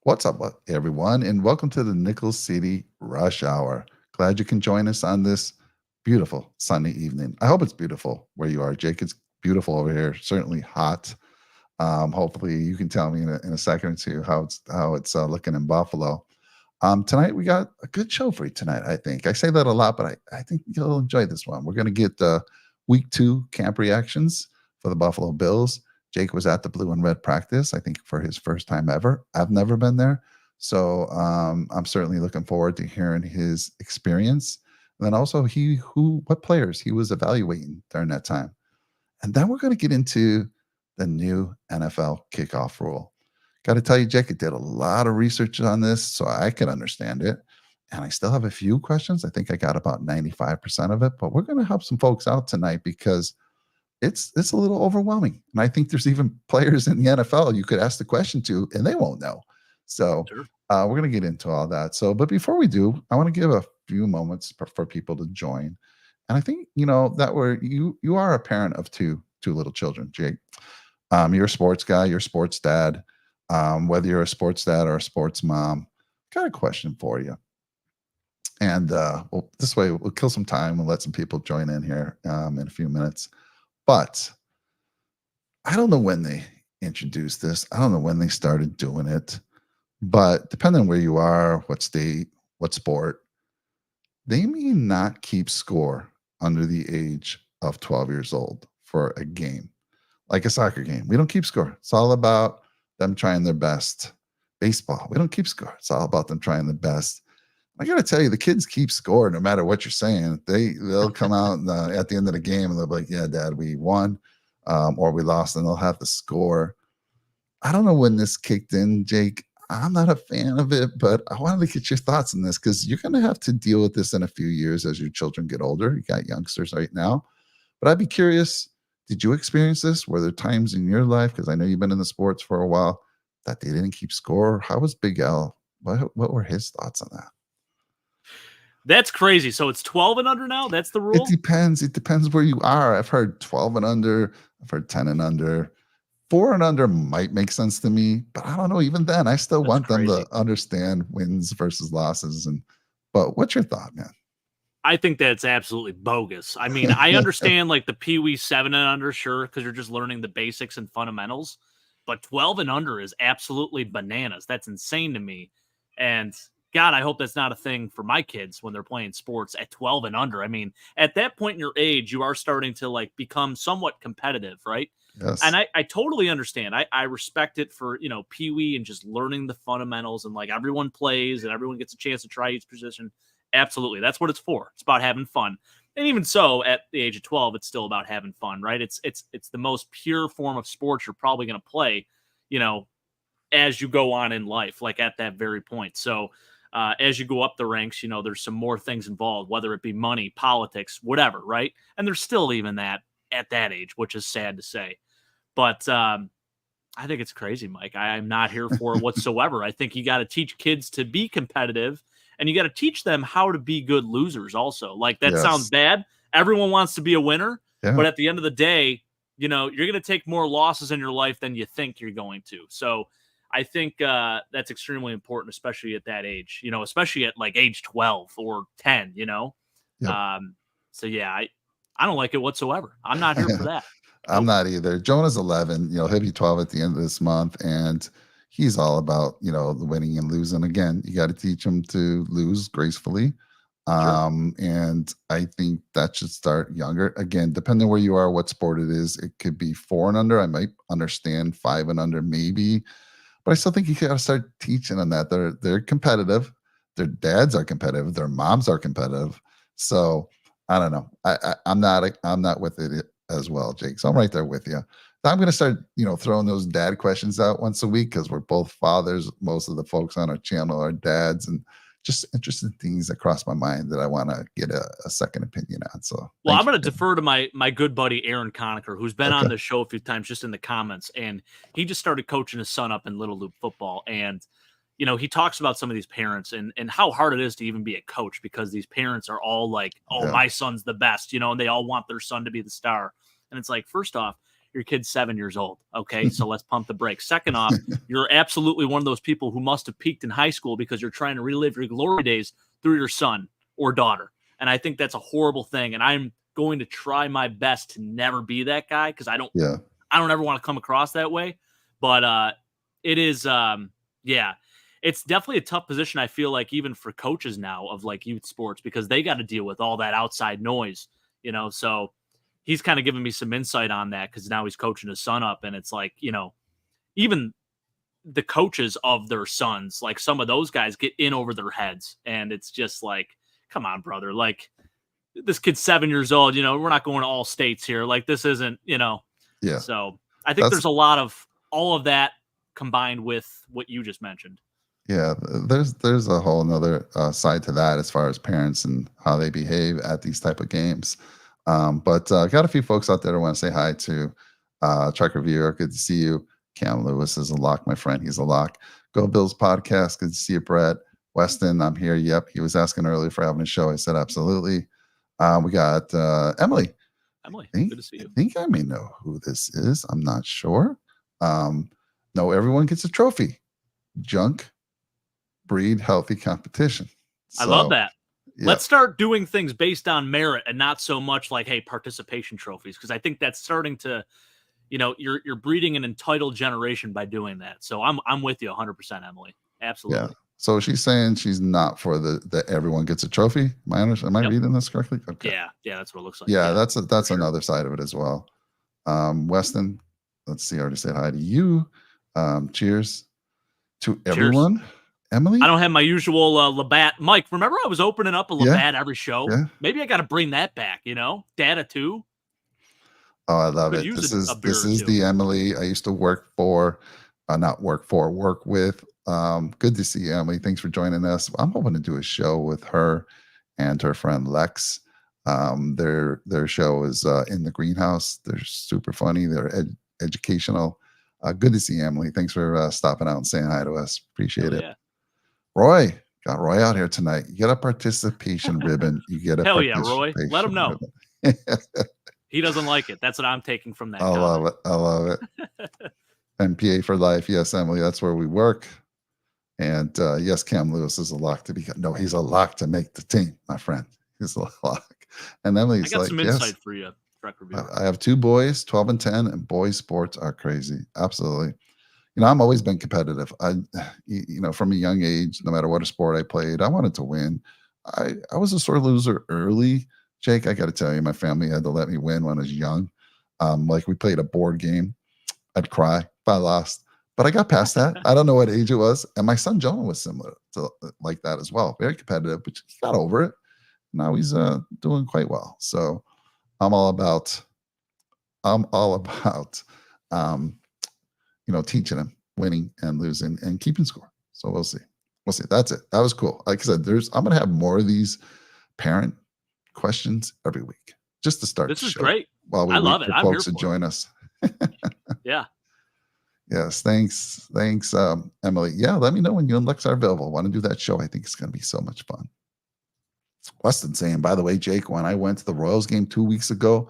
What's up, everyone, and welcome to the Nickel City Rush Hour. Glad you can join us on this beautiful sunny evening. I hope it's beautiful where you are, Jake. It's beautiful over here. Certainly hot. Hopefully, you can tell me in a second or two how it's looking in Buffalo. Tonight we got a good show for you tonight. I think I say that a lot, but I think you'll enjoy this one. We're going to get week 2 camp reactions for the Buffalo Bills. Jake was at the blue and red practice, I think, for his first time ever. I've never been there. So I'm certainly looking forward to hearing his experience. And then also what players he was evaluating during that time. And then we're going to get into the new NFL kickoff rule. Got to tell you, Jake, I did a lot of research on this so I could understand it. And I still have a few questions. I think I got about 95% of it, but we're going to help some folks out tonight because it's a little overwhelming. And I think there's even players in the NFL you could ask the question to, and they won't know. So Sure. we're going to get into all that. So, but before we do, I want to give a few moments for people to join. And I think that you are a parent of two little children, Jake. You're a sports guy, you're a sports dad. Whether you're a sports dad or a sports mom, got a question for you. And well, this way we'll kill some time and let some people join in here in a few minutes. But I don't know when they introduced this. I don't know when they started doing it. But depending on where you are, what state, what sport, they may not keep score under the age of 12 years old for a game, like a soccer game. We don't keep score. It's all about them trying their best. Baseball, we don't keep score. It's all about them trying their best. I got to tell you, the kids keep score no matter what you're saying. They'll come out at the end of the game and they'll be like, "Yeah, Dad, we won, or we lost," and they'll have the score. I don't know when this kicked in, Jake. I'm not a fan of it, but I wanted to get your thoughts on this because you're going to have to deal with this in a few years as your children get older. You got youngsters right now, but I'd be curious. Did you experience this? Were there times in your life, because I know you've been in the sports for a while, that they didn't keep score? How was Big L? What were his thoughts on that? That's crazy. So it's 12 and under now? That's the It rule? depends. It depends where you are. I've heard 12 and under. I've heard 10 and under. 4 and under might make sense to me, but I don't know. Even then, I still That's want them crazy. to understand wins versus losses. But what's your thought, man? I think that's absolutely bogus. I mean, I understand like the Pee Wee 7 and under, sure, because you're just learning the basics and fundamentals. But 12 and under is absolutely bananas. That's insane to me. And God, I hope that's not a thing for my kids when they're playing sports at 12 and under. I mean, at that point in your age, you are starting to like become somewhat competitive, right? And Yes. I totally understand. I respect it for, Pee Wee and just learning the fundamentals and like everyone plays and everyone gets a chance to try each position. Absolutely. That's what it's for. It's about having fun. And even so, at the age of 12, it's still about having fun, right? It's the most pure form of sports you're probably going to play, you know, as you go on in life, like at that very point. So as you go up the ranks, there's some more things involved, whether it be money, politics, whatever, right? And there's still even that at that age, which is sad to say. But I think it's crazy, Mike. I'm not here for it whatsoever. I think you got to teach kids to be competitive and you got to teach them how to be good losers also. Like that sounds Yes. bad. Everyone wants to be a winner, Yeah. but at the end of the day, you're going to take more losses in your life than you think you're going to. So I think that's extremely important, especially at that age, especially at like age 12 or 10. Yep. Um, so yeah, I don't like it whatsoever. I'm not here for that. I'm Nope. not either. Jonah's 11. He'll be 12 at the end of this month, and he's all about the winning and losing. Again, you got to teach him to lose gracefully, Sure. and I think that should start younger. Again, depending where you are, what sport it is, it could be 4 and under. I might understand 5 and under, maybe, but I still think you got to start teaching them that they're competitive. Their dads are competitive. Their moms are competitive. So I don't know. I'm not with it as well, Jake. So I'm right there with you. I'm going to start, throwing those dad questions out once a week because we're both fathers. Most of the folks on our channel are dads, and just interesting things that cross my mind that I want to get a second opinion on. So Well, I'm thanks going to for defer to my good buddy Aaron Conacher, who's been on okay. the show a few times, just in the comments, and he just started coaching his son up in Little Loop football, and he talks about some of these parents and how hard it is to even be a coach because these parents are all like, "Oh, Yeah. my son's the best," and they all want their son to be the star, and it's like, first off, your kid's 7 years old. Okay, so let's pump the brakes. Second off, you're absolutely one of those people who must have peaked in high school because you're trying to relive your glory days through your son or daughter. And I think that's a horrible thing. And I'm going to try my best to never be that guy because I don't ever want to come across that way. But it is, it's definitely a tough position. I feel like even for coaches now of like youth sports, because they got to deal with all that outside noise, you know? So he's kind of given me some insight on that because now he's coaching his son up, and it's like, you know, even the coaches of their sons, like some of those guys get in over their heads, and it's just like, come on, brother. Like, this kid's 7 years old, you know, we're not going to all states here. Like, this isn't, you know. Yeah. So I think there's a lot of all of that combined with what you just mentioned. Yeah, there's a whole another side to that as far as parents and how they behave at these type of games. But got a few folks out there that want to say hi to Truck Reviewer. Good to see you. Cam Lewis is a lock, my friend. He's a lock. Go Bills podcast. Good to see you, Brett. Weston, I'm here. Yep. He was asking earlier for having a show. I said absolutely. We got Emily. Emily, good to see you. I think I may know who this is. I'm not sure. No, everyone gets a trophy. Junk breed healthy competition. So, I love that. Yeah. Let's start doing things based on merit and not so much like, hey, participation trophies, because I think that's starting to, you know, you're breeding an entitled generation by doing that. So I'm with you 100%, Emily. Absolutely. Yeah. So she's saying she's not for the everyone gets a trophy. Am I reading this correctly? Okay. Yeah, that's what it looks like. Yeah, that's another side of it as well. Weston, let's see. I already said hi to you. Cheers to everyone. Emily? I don't have my usual Labatt. Mike, remember I was opening up a Labatt every show? Yeah. Maybe I got to bring that back, you know? Data too. Oh, I love it. This is the Emily I used to work for, work with. Good to see you, Emily. Thanks for joining us. I'm hoping to do a show with her and her friend Lex. Their show is In the Greenhouse. They're super funny. They're educational. Good to see you, Emily. Thanks for stopping out and saying hi to us. Appreciate it. Yeah. Roy, got Roy out here tonight. You get a participation ribbon. You get a hell yeah, Roy. Let him know. He doesn't like it. That's what I'm taking from that. I love it. MPA for life. Yes, Emily, that's where we work. And yes, Cam Lewis is a lock to be. No, he's a lock to make the team, my friend. He's a lock. And Emily's I got some insight for you. I have two boys, 12 and 10, and boys sports are crazy. Absolutely. You know, I've always been competitive. From a young age, no matter what sport I played, I wanted to win. I was a sore loser early. Jake, I got to tell you, my family had to let me win when I was young. Like we played a board game. I'd cry if I lost, but I got past that. I don't know what age it was. And my son, John, was similar to like that as well. Very competitive, but he got over it. Now he's doing quite well. So I'm all about teaching him, winning and losing and keeping score. So we'll see. That's it. That was cool. Like I said, I'm going to have more of these parent questions every week just to start. This is great. While we I love it. I'm folks here to join us. Yeah. Yes. Thanks, Emily. Yeah. Let me know when you and Lex are available. I want to do that show. I think it's going to be so much fun. Weston saying, by the way, Jake, when I went to the Royals game 2 weeks ago,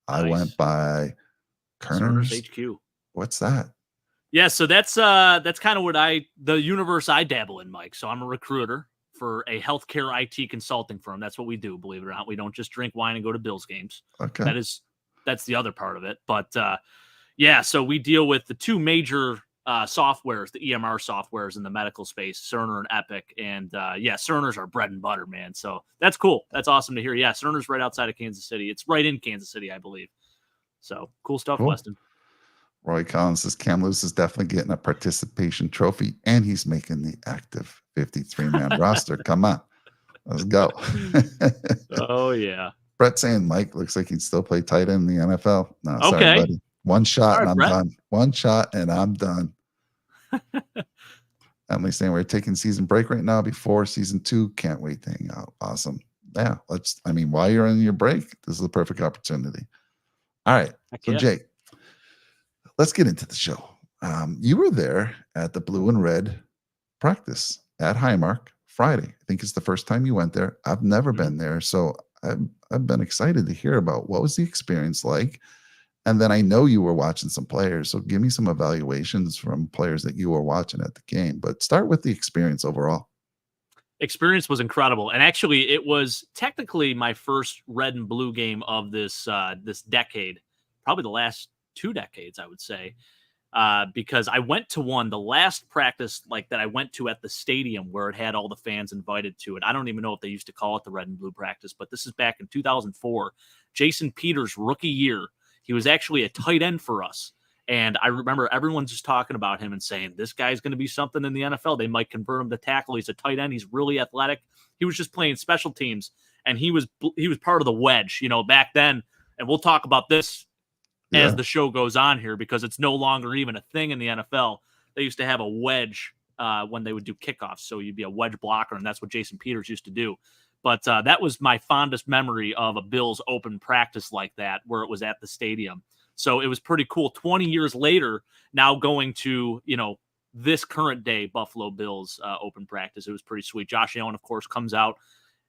I went by Kerner's HQ. What's that? Yeah, so that's kind of what the universe I dabble in, Mike. So I'm a recruiter for a healthcare IT consulting firm. That's what we do, believe it or not. We don't just drink wine and go to Bills games. Okay. That's the other part of it. But yeah, so we deal with the two major softwares, the EMR softwares in the medical space, Cerner and Epic. And Cerner's our bread and butter, man. So that's cool. That's awesome to hear. Yeah, Cerner's right outside of Kansas City. It's right in Kansas City, I believe. So cool stuff, cool. Weston. Roy Collins says Cam Lewis is definitely getting a participation trophy, and he's making the active 53-man roster. Come on. Let's go. Oh, yeah. Brett saying Mike looks like he'd still play tight end in the NFL. No, okay. Sorry, buddy. One shot and I'm Brett. done. One shot and I'm done. Emily saying we're taking season break right now before season 2. Can't wait to hang out. Awesome. Yeah. While you're on your break, this is the perfect opportunity. All right. So Jake, let's get into the show. You were there at the blue and red practice at Highmark Friday. I think it's the first time you went there. I've never been there. So I've been excited to hear about what was the experience like. And then I know you were watching some players, so give me some evaluations from players that you were watching at the game. But start with the experience overall. Experience was incredible, and actually, it was technically my first red and blue game of this decade, probably the last 2 decades, I would say. Because I went to the last practice like that I went to at the stadium where it had all the fans invited to it. I don't even know if they used to call it the red and blue practice, but this is back in 2004. Jason Peters' rookie year. He was actually a tight end for us. And I remember everyone just talking about him and saying, this guy's going to be something in the NFL. They might convert him to tackle. He's a tight end. He's really athletic. He was just playing special teams, and he was part of the wedge, back then. And we'll talk about this as the show goes on here, because it's no longer even a thing in the NFL. They used to have a wedge when they would do kickoffs. So you'd be a wedge blocker, and that's what Jason Peters used to do. But that was my fondest memory of a Bills open practice like that, where it was at the stadium. So it was pretty cool. 20 years later, now going to, this current day Buffalo Bills open practice, it was pretty sweet. Josh Allen, of course, comes out.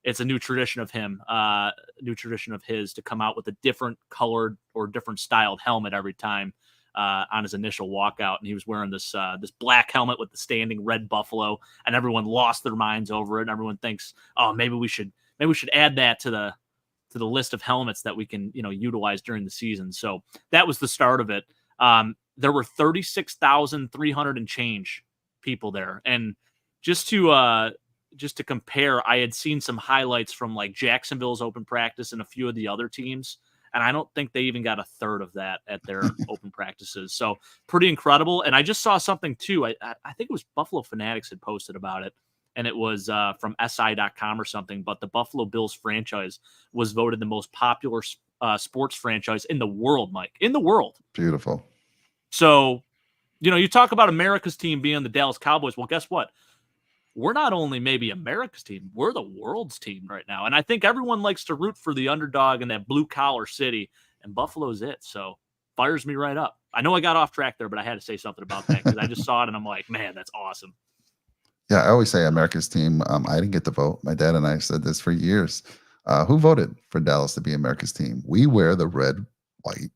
It's a new tradition of his to come out with a different colored or different styled helmet every time on his initial walkout. And he was wearing this black helmet with the standing red buffalo, and everyone lost their minds over it. And everyone thinks, oh, maybe we should add that to the list of helmets that we can, utilize during the season. So that was the start of it. There were 36,300 and change people there. And just to compare, I had seen some highlights from like Jacksonville's open practice and a few of the other teams, and I don't think they even got a third of that at their open practices. So pretty incredible. And I just saw something too. I think it was Buffalo Fanatics had posted about it, and it was from SI.com or something. But the Buffalo Bills franchise was voted the most popular sports franchise in the world, Mike, in the world. Beautiful. So, you talk about America's team being the Dallas Cowboys. Well, guess what? We're not only maybe America's team, we're the world's team right now. And I think everyone likes to root for the underdog in that blue-collar city, and Buffalo's it. So fires me right up. I know I got off track there, but I had to say something about that because I just saw it, and I'm like, man, that's awesome. Yeah, I always say America's team. I didn't get to vote. My dad and I said this for years. Who voted for Dallas to be America's team? We wear the red, white,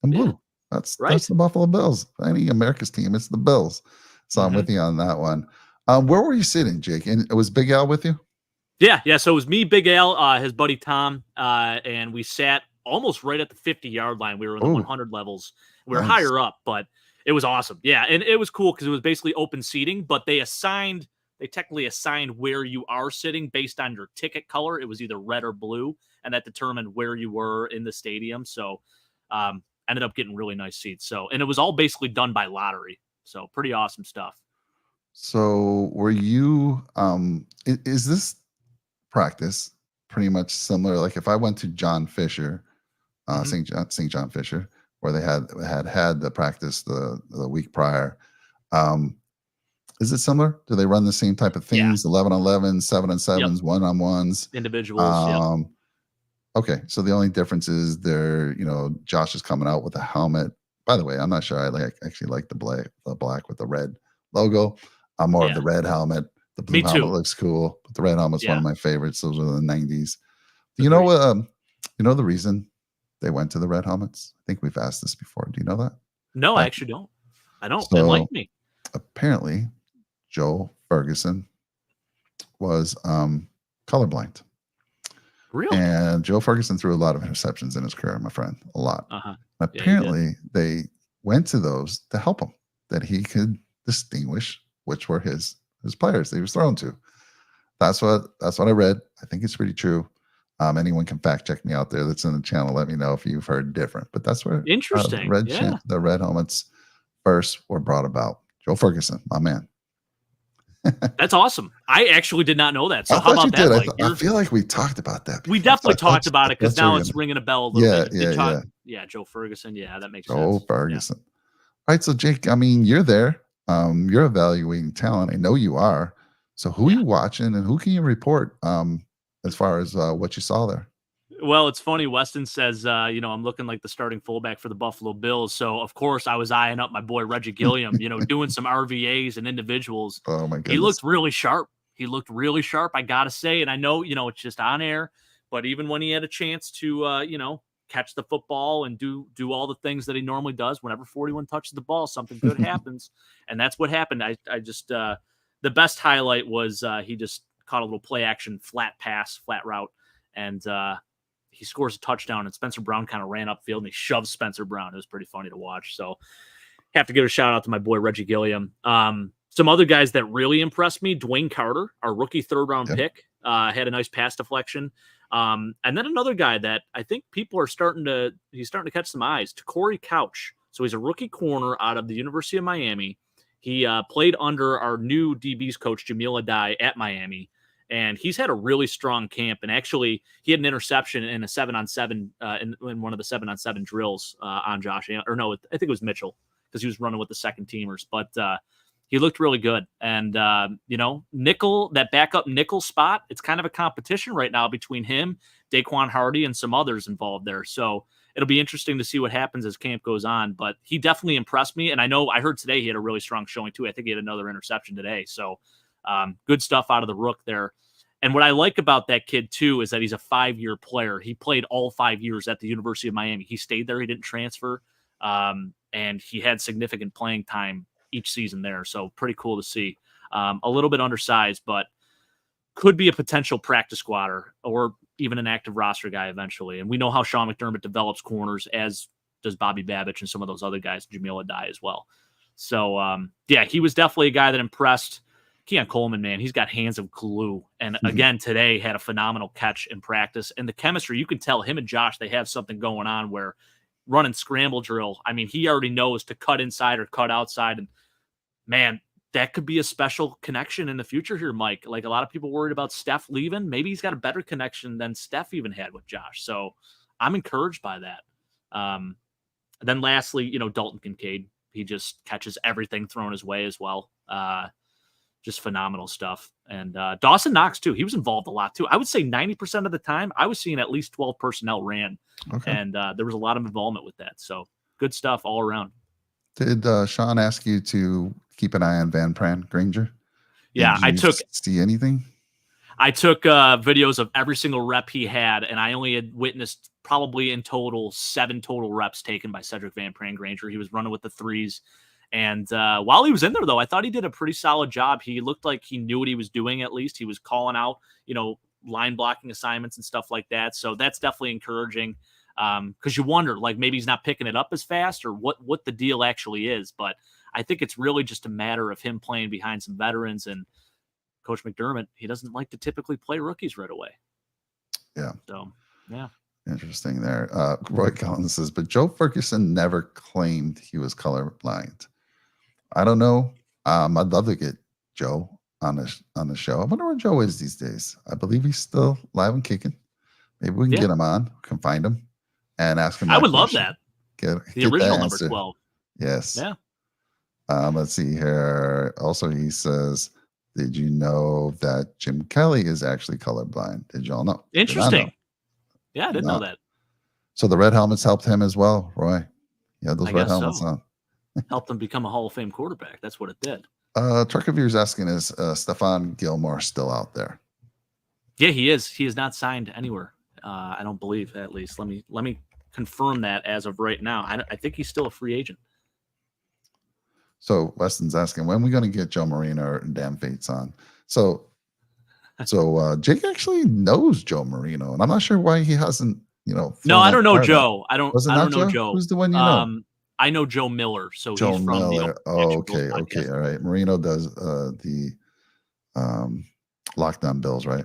and blue. Yeah, that's the Buffalo Bills. Any America's team, it's the Bills. So I'm with you on that one. Where were you sitting, Jake? And was Big Al with you? Yeah. So it was me, Big Al, his buddy Tom, and we sat almost right at the 50-yard line. We were in the 100 levels. We were higher up, but it was awesome. Yeah, and it was cool because it was basically open seating, but they technically assigned where you are sitting based on your ticket color. It was either red or blue, and that determined where you were in the stadium. So ended up getting really nice seats. So, and it was all basically done by lottery. So pretty awesome stuff. So were you, is this practice pretty much similar? Like if I went to John Fisher, St. John Fisher, where they had the practice the week prior, is it similar? Do they run the same type of things? 11-on-11, 7-on-7s, 1-on-1s, individuals. Okay, so the only difference is Josh is coming out with a helmet. By the way, I'm not sure I actually like the black with the red logo. I'm more of the red helmet. The blue helmet looks cool, but the red helmet's one of my favorites. Those were the 90s. Do you know the reason they went to the red helmets? I think we've asked this before. Do you know that? No, I actually don't. I don't. So, enlighten me. Apparently, Joe Ferguson was colorblind. Really? And Joe Ferguson threw a lot of interceptions in his career, my friend. A lot. Apparently, they went to those to help him, that he could distinguish which were his players that he was thrown to. That's what I read. I think it's pretty true. Anyone can fact check me out there that's in the channel. Let me know if you've heard different. But that's where interesting. The red helmets first were brought about. Joe Ferguson, my man. That's awesome. I actually did not know that. So how about that? Like, I feel like we talked about that before. We definitely talked about it because now it's ringing a bell a little bit. Yeah, Joe Ferguson. Yeah, that makes sense. Joe Ferguson. All right, so Jake, I mean, you're there. You're evaluating talent. I know you are. So who are you watching, and who can you report as far as what you saw there? Well, it's funny. Weston says, I'm looking like the starting fullback for the Buffalo Bills. So, of course, I was eyeing up my boy Reggie Gilliam, doing some RVAs and individuals. Oh, my goodness. He looked really sharp. I got to say. And I know, it's just on air. But even when he had a chance to, catch the football and do all the things that he normally does. Whenever 41 touches the ball, something good happens. And that's what happened. I just the best highlight was he just caught a little play action, flat pass, flat route. And he scores a touchdown, and Spencer Brown kind of ran upfield and he shoved Spencer Brown. It was pretty funny to watch. So have to give a shout out to my boy, Reggie Gilliam. Some other guys that really impressed me, Dwayne Carter, our rookie 3rd round pick, had a nice pass deflection. And then another guy that I think people are starting to catch some eyes, Corey Couch. So he's a rookie corner out of the University of Miami. He played under our new DBs coach, Jamil Adai, at Miami. And he's had a really strong camp. And actually, he had an interception in a 7-on-7 in one of the 7-on-7 drills on Josh. Or no, I think it was Mitchell, because he was running with the second teamers. But he looked really good. And, nickel, that backup nickel spot, it's kind of a competition right now between him, Daquan Hardy, and some others involved there. So it'll be interesting to see what happens as camp goes on. But he definitely impressed me. And I heard today he had a really strong showing too. I think he had another interception today. So good stuff out of the rook there. And what I like about that kid too is that he's a 5-year player. He played all 5 years at the University of Miami. He stayed there. He didn't transfer. And he had significant playing time each season there. So pretty cool to see. A little bit undersized, but could be a potential practice squatter or even an active roster guy eventually. And we know how Sean McDermott develops corners, as does Bobby Babich and some of those other guys, Jamil Adai as well. So, he was definitely a guy that impressed. Keon Coleman, man, he's got hands of glue. And again, today had a phenomenal catch in practice. And the chemistry, you can tell him and Josh, they have something going on where running scramble drill, I mean, he already knows to cut inside or cut outside. And man, that could be a special connection in the future here, Mike. Like a lot of people worried about Steph leaving. Maybe he's got a better connection than Steph even had with Josh. So I'm encouraged by that. Then lastly, Dalton Kincaid, he just catches everything thrown his way as well. Just phenomenal stuff. And Dawson Knox too. He was involved a lot too. I would say 90% of the time I was seeing at least 12 personnel ran. Okay. And there was a lot of involvement with that. So good stuff all around. Did Sean ask you to keep an eye on Van Pran Granger? Yeah, I took. See anything? I took videos of every single rep he had, and I only had witnessed probably in total 7 total reps taken by Cedric Van Pran Granger. He was running with the 3s. And while he was in there, though, I thought he did a pretty solid job. He looked like he knew what he was doing, at least. He was calling out, line blocking assignments and stuff like that. So that's definitely encouraging, because you wonder, like, maybe he's not picking it up as fast or what the deal actually is. But I think it's really just a matter of him playing behind some veterans. And Coach McDermott, he doesn't like to typically play rookies right away. Yeah. So, yeah. Interesting there. Roy Collins says, but Joe Ferguson never claimed he was colorblind. I don't know. I'd love to get Joe on the show. I wonder where Joe is these days. I believe he's still live and kicking. Maybe we can get him on. We can find him and ask him. I would love that. Get the original number 12. Yes. Yeah. Let's see here. Also, he says, did you know that Jim Kelly is actually colorblind? Did y'all know? Interesting. Yeah, I didn't know that. So the red helmets helped him as well, Roy. Yeah, those red helmets on. Helped him become a Hall of Fame quarterback. That's what it did. Truckerveer's asking, is Stephon Gilmore still out there? Yeah, he is. He is not signed anywhere. I don't believe, at least. Let me confirm that as of right now. I think he's still a free agent. So Weston's asking, when are we going to get Joe Marino and Dan Fates on? So Jake actually knows Joe Marino, and I'm not sure why he hasn't, No, I don't know Joe. I don't know Joe. Who's the one you know? I know Joe Miller. So Joe he's from Miller. Okay. All right. Marino does the Lockdown Bills, right?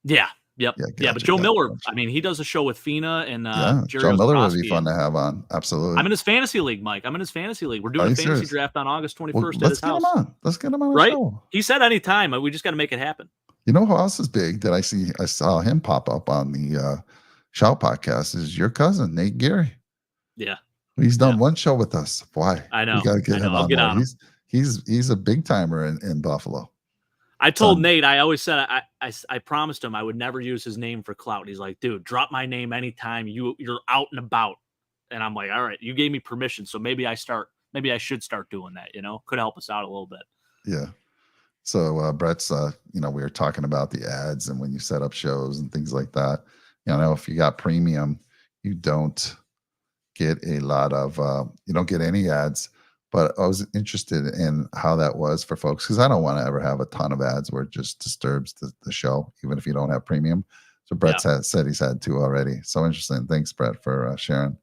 Yeah. Yep. Yeah, but Joe Miller, I mean, he does a show with Fina and Jerry Joe Miller would be fun to have on. Absolutely. I'm in his fantasy league, Mike. I'm in his fantasy league. We're doing a fantasy draft on August 21st at his house. Let's get him on the show. He said anytime. We just got to make it happen. You know who else is big that I saw him pop up on the Shout podcast is your cousin, Nate Gary. Yeah. He's done one show with us. Why? I know. We got to get him on. On he's a big timer in Buffalo. I told Nate, I always said, I promised him I would never use his name for clout. He's like, dude, drop my name anytime you're out and about. And I'm like, all right, you gave me permission. So maybe I should start doing that, could help us out a little bit. Yeah. So Brett's, we were talking about the ads and when you set up shows and things like that, if you got premium, you don't get a lot of you don't get any ads. But I was interested in how that was for folks because I don't want to ever have a ton of ads where it just disturbs the show, even if you don't have premium. So Brett said he's had two already. So interesting. Thanks, Brett, for sharing.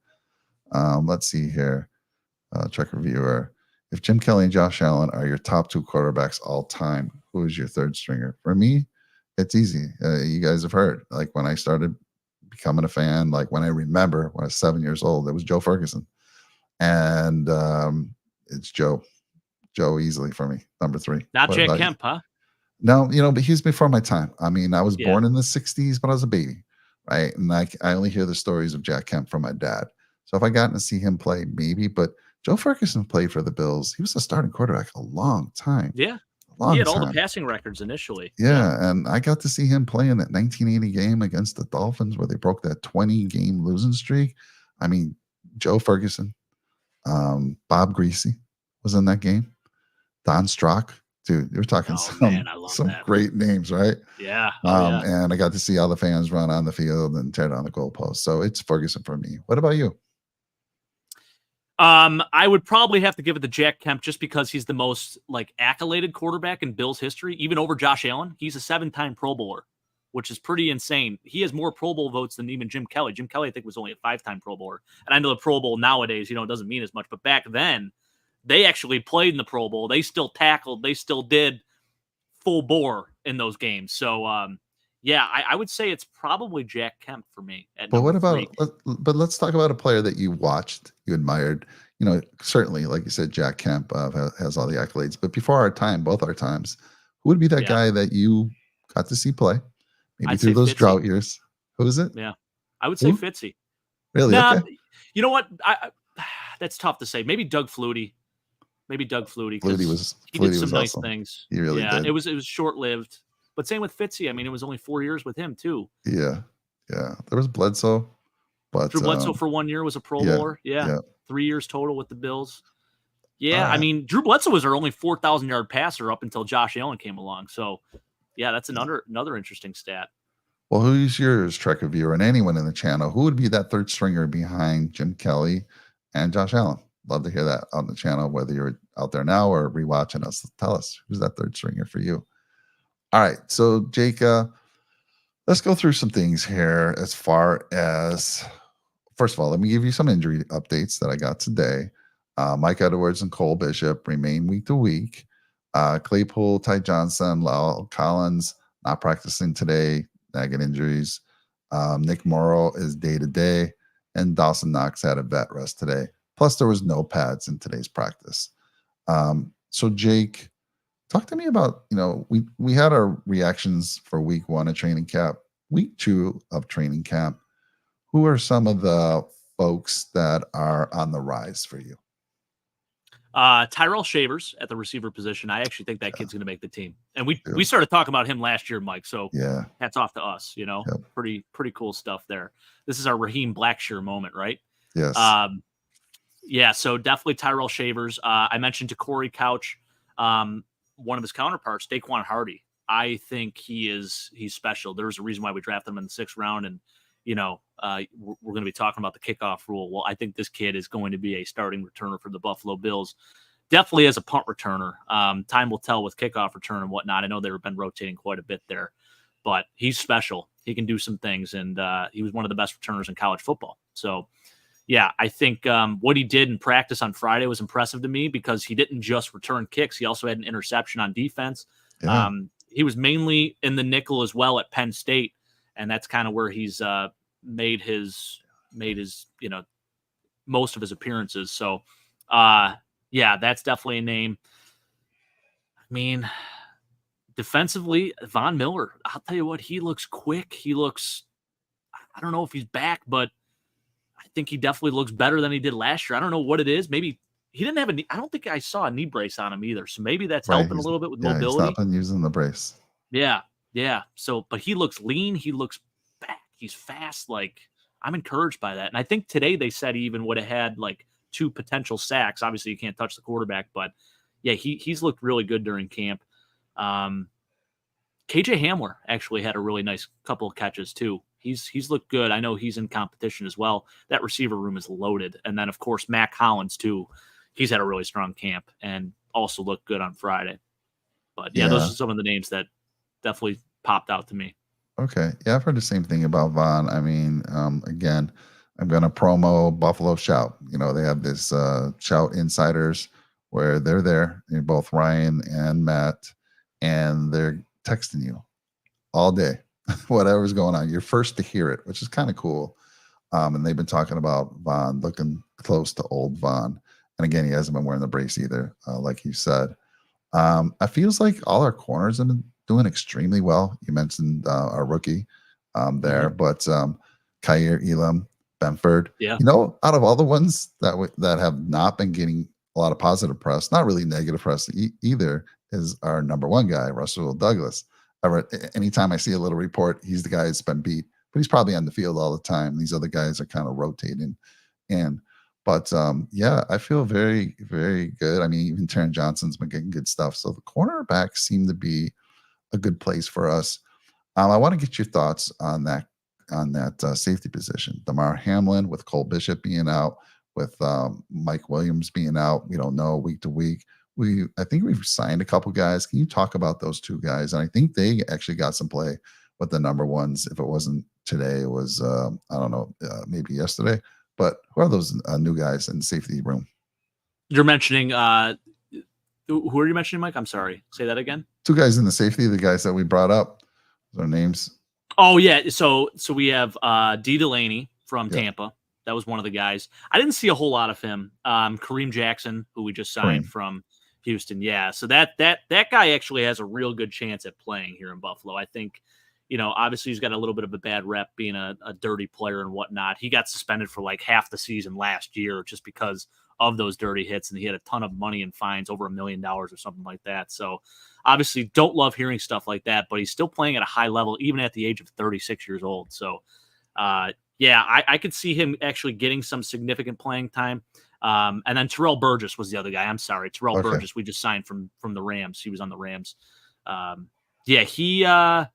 Let's see here. Check reviewer. If Jim Kelly and Josh Allen are your top two quarterbacks all time, who is your third stringer? For me, it's easy. You guys have heard. Like when I started becoming a fan, like when I remember when I was 7 years old, it was Joe Ferguson. And it's Joe easily for me, number 3. Not What Jack about you? Kemp, huh? No, but he's before my time. I mean, I was Yeah. born in the 60s, but I was a baby, right? And I only hear the stories of Jack Kemp from my dad. So if I gotten to see him play, maybe. But Joe Ferguson played for the Bills. He was a starting quarterback a long time. Yeah. A long He had all time. the passing records initially. Yeah, and I got to see him play in that 1980 game against the Dolphins where they broke that 20-game losing streak. I mean, Joe Ferguson, Bob Greasy was in that game. Don Strock, dude, you're talking some great names, right? Yeah. And I got to see all the fans run on the field and tear down the goalpost. So it's Ferguson for me. What about you? I would probably have to give it to Jack Kemp just because he's the most like accoladed quarterback in Bills history, even over Josh Allen. He's a 7-time Pro Bowler, which is pretty insane. He has more Pro Bowl votes than even Jim Kelly. Jim Kelly, I think, was only a 5-time Pro Bowler. And I know the Pro Bowl nowadays, it doesn't mean as much. But back then, they actually played in the Pro Bowl. They still tackled. They still did full bore in those games. So, I would say it's probably Jack Kemp for me. But what about? But let's talk about a player that you watched, you admired. Certainly, like you said, Jack Kemp has all the accolades. But before our time, both our times, who would be that guy that you got to see play? Maybe through those drought years. Who is it? Yeah, I would say Fitzy. Really? Nah, okay. You know what? That's tough to say. Maybe Doug Flutie. Flutie he did some nice things. He really did. It was short-lived. But same with Fitzy. I mean, it was only 4 years with him too. Yeah. There was Bledsoe, but Drew Bledsoe for 1 year was a Pro Bowler. Yeah. 3 years total with the Bills. Yeah, right. I mean, Drew Bledsoe was our only 4,000-yard passer up until Josh Allen came along. So, yeah, that's another interesting stat. Well, who's yours, Trek reviewer, and anyone in the channel? Who would be that third stringer behind Jim Kelly and Josh Allen? Love to hear that on the channel, whether you're out there now or rewatching us. Tell us, who's that third stringer for you? All right, so Jake, let's go through some things here as far as, first of all, let me give you some injury updates that I got today. Mike Edwards and Cole Bishop remain week to week. Claypool, Ty Johnson, Lyle Collins not practicing today, nagging injuries. Nick Morrow is day to day, and Dawson Knox had a vet rest today. Plus, there was no pads in today's practice. So Jake, talk to me about, we had our reactions for week 1 of training camp, week 2 of training camp. Who are some of the folks that are on the rise for you? Tyrell Shavers at the receiver position. I actually think that kid's going to make the team. And we started talking about him last year, Mike. So hats off to us, pretty cool stuff there. This is our Raheem Blackshear moment, right? Yes. So definitely Tyrell Shavers. I mentioned to Corey Couch, one of his counterparts, Daquan Hardy. I think he's special. There's a reason why we drafted him in the 6th round. And, we're going to be talking about the kickoff rule. Well, I think this kid is going to be a starting returner for the Buffalo Bills. Definitely as a punt returner. Time will tell with kickoff return and whatnot. I know they've been rotating quite a bit there, but he's special. He can do some things, and he was one of the best returners in college football. So, yeah, I think what he did in practice on Friday was impressive to me because he didn't just return kicks. He also had an interception on defense. Yeah. He was mainly in the nickel as well at Penn State, and that's kind of where he's made his most of his appearances. So, that's definitely a name. I mean, defensively, Von Miller, I'll tell you what, he looks quick. I don't know if he's back, but I think he definitely looks better than he did last year. I don't know what it is. Maybe he didn't have I don't think I saw a knee brace on him either. So maybe that's helping a little bit with mobility. He's not been using the brace. Yeah. So, but he looks lean. He looks back. He's fast. Like, I'm encouraged by that. And I think today they said he even would have had like 2 potential sacks. Obviously, you can't touch the quarterback, but yeah, he's looked really good during camp. KJ Hamler actually had a really nice couple of catches too. He's looked good. I know he's in competition as well. That receiver room is loaded. And then, of course, Mac Hollins, too. He's had a really strong camp and also looked good on Friday. But, yeah, those Yeah. are some of the names that definitely popped out to me. Okay. Yeah, I've heard the same thing about Vaughn. I mean, again, I'm gonna promo Buffalo Shout. They have this Shout Insiders where they're there, both Ryan and Matt, and they're texting you all day, whatever's going on. You're first to hear it, which is kind of cool. And they've been talking about Vaughn looking close to old Vaughn. And again, he hasn't been wearing the brace either, like you said. I feels like all our corners have been doing extremely well. You mentioned our rookie there, but Kyer Elam, Benford. Yeah. Out of all the ones that have not been getting a lot of positive press, not really negative press either, is our number one guy, Russell Douglas. Anytime I see a little report, he's the guy that's been beat, but he's probably on the field all the time. These other guys are kind of rotating, but yeah, I feel very, very good. I mean, even Taron Johnson's been getting good stuff. So the cornerbacks seem to be a good place for us. I want to get your thoughts on that safety position. Damar Hamlin with Cole Bishop being out, with Mike Williams being out. We don't know week to week. I think we've signed a couple guys. Can you talk about those two guys? And I think they actually got some play with the number ones. If it wasn't today, it was I don't know, maybe yesterday. But who are those new guys in the safety room? You're mentioning who are you mentioning, Mike? I'm sorry. Say that again. Two guys in the safety, the guys that we brought up. Their names. Oh yeah. So we have D Delaney from Tampa. That was one of the guys. I didn't see a whole lot of him. Kareem Jackson, who we just signed from Houston. Yeah. So that guy actually has a real good chance at playing here in Buffalo. I think, obviously he's got a little bit of a bad rep being a dirty player and whatnot. He got suspended for like half the season last year just because of those dirty hits, and he had a ton of money in fines, over $1 million or something like that. So obviously don't love hearing stuff like that, but he's still playing at a high level, even at the age of 36 years old. So yeah, I could see him actually getting some significant playing time. And then Terrell Burgess was the other guy. I'm sorry. Terrell Burgess, we just signed from the Rams. He was on the Rams. Yeah,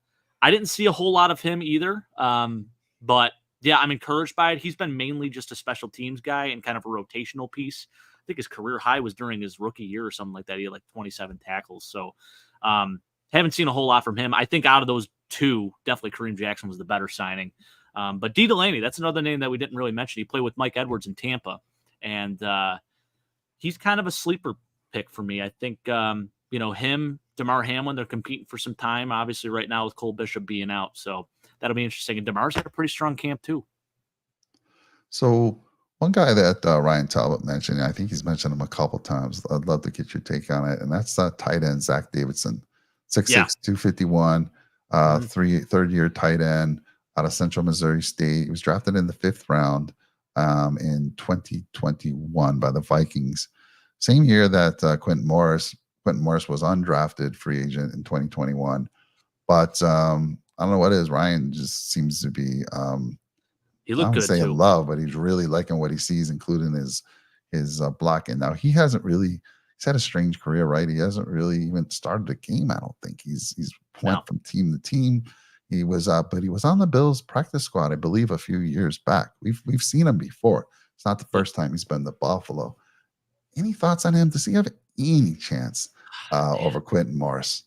I didn't see a whole lot of him either. But yeah, I'm encouraged by it. He's been mainly just a special teams guy and kind of a rotational piece. I think his career high was during his rookie year or something like that. He had like 27 tackles. So haven't seen a whole lot from him. I think out of those two, definitely Kareem Jackson was the better signing. But D Delaney, that's another name that we didn't really mention. He played with Mike Edwards in Tampa, and he's kind of a sleeper pick for me. I think, him, Damar Hamlin, they're competing for some time, obviously, right now with Cole Bishop being out. So that'll be interesting. And Damar's had a pretty strong camp, too. So one guy that Ryan Talbot mentioned, I think he's mentioned him a couple times. I'd love to get your take on it. And that's tight end Zach Davidson, 6'6", 251, third-year tight end out of Central Missouri State. He was drafted in the 5th round in 2021 by the Vikings. Same year that Quentin Morris was undrafted free agent in 2021. But I don't know what it is. Ryan just seems to be he looked good, in love, but he's really liking what he sees, including his blocking. Now he's had a strange career, right? He hasn't really even started a game. I don't think he's went from team to team. He was but he was on the Bills practice squad, I believe, a few years back. We've seen him before. It's not the first time he's been to Buffalo. Any thoughts on him? Does he have any chance over Quentin Morris?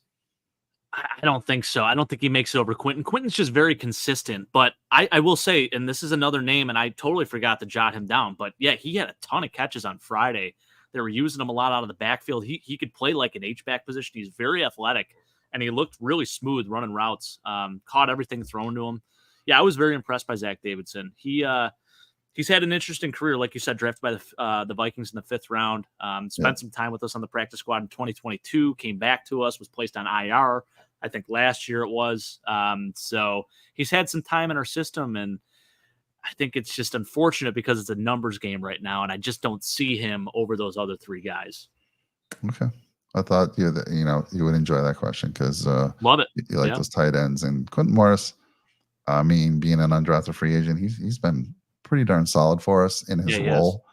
I don't think so. I don't think he makes it over Quentin. Quentin's just very consistent. But I will say, and this is another name, and I totally forgot to jot him down, but yeah, he had a ton of catches on Friday. They were using him a lot out of the backfield. He could play like an H-back position. He's very athletic, and he looked really smooth running routes. Caught everything thrown to him. Yeah, I was very impressed by Zach Davidson. He's had an interesting career, like you said, drafted by the Vikings in the 5th round. Spent some time with us on the practice squad in 2022, came back to us, was placed on IR, I think last year it was. So he's had some time in our system, and I think it's just unfortunate because it's a numbers game right now, and I just don't see him over those other 3 guys. Okay. I thought you would enjoy that question because love it. You like those tight ends. And Quentin Morris, I mean, being an undrafted free agent, he's been pretty darn solid for us in his role.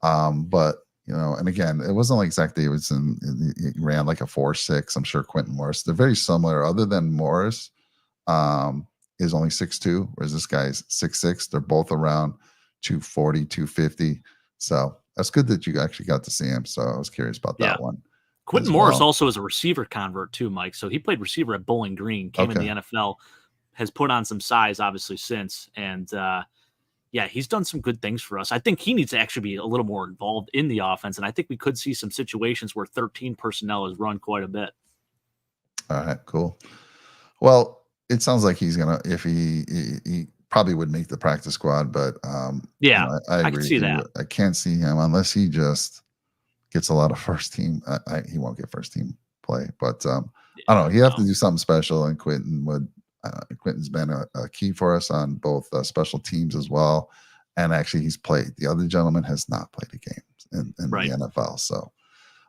But and again, it wasn't like Zach Davidson. He ran like a 4.6. I'm sure Quentin Morris. They're very similar, other than Morris. is only 6'2", whereas this guy's 6'6". They're both around 240, 250. So that's good that you actually got to see him. So I was curious about Yeah. that one. Quentin as Morris well. also is a receiver convert too, Mike. So he played receiver at Bowling Green, came in the Okay. NFL, has put on some size obviously since, and yeah, he's done some good things for us. I think he needs to actually be a little more involved in the offense, and I think we could see some situations where 13 personnel is run quite a bit. All right, cool. Well, it sounds like he's gonna, if he probably would make the practice squad, but Yeah, I I could agree. see that. I can't see him unless he just gets a lot of first team. He won't get first team play, but I don't know. He have to No. do something special, and Quentin would. Quentin's been a key for us on both special teams as well, and actually he's played. The other gentleman has not played a game in Right. the NFL. So,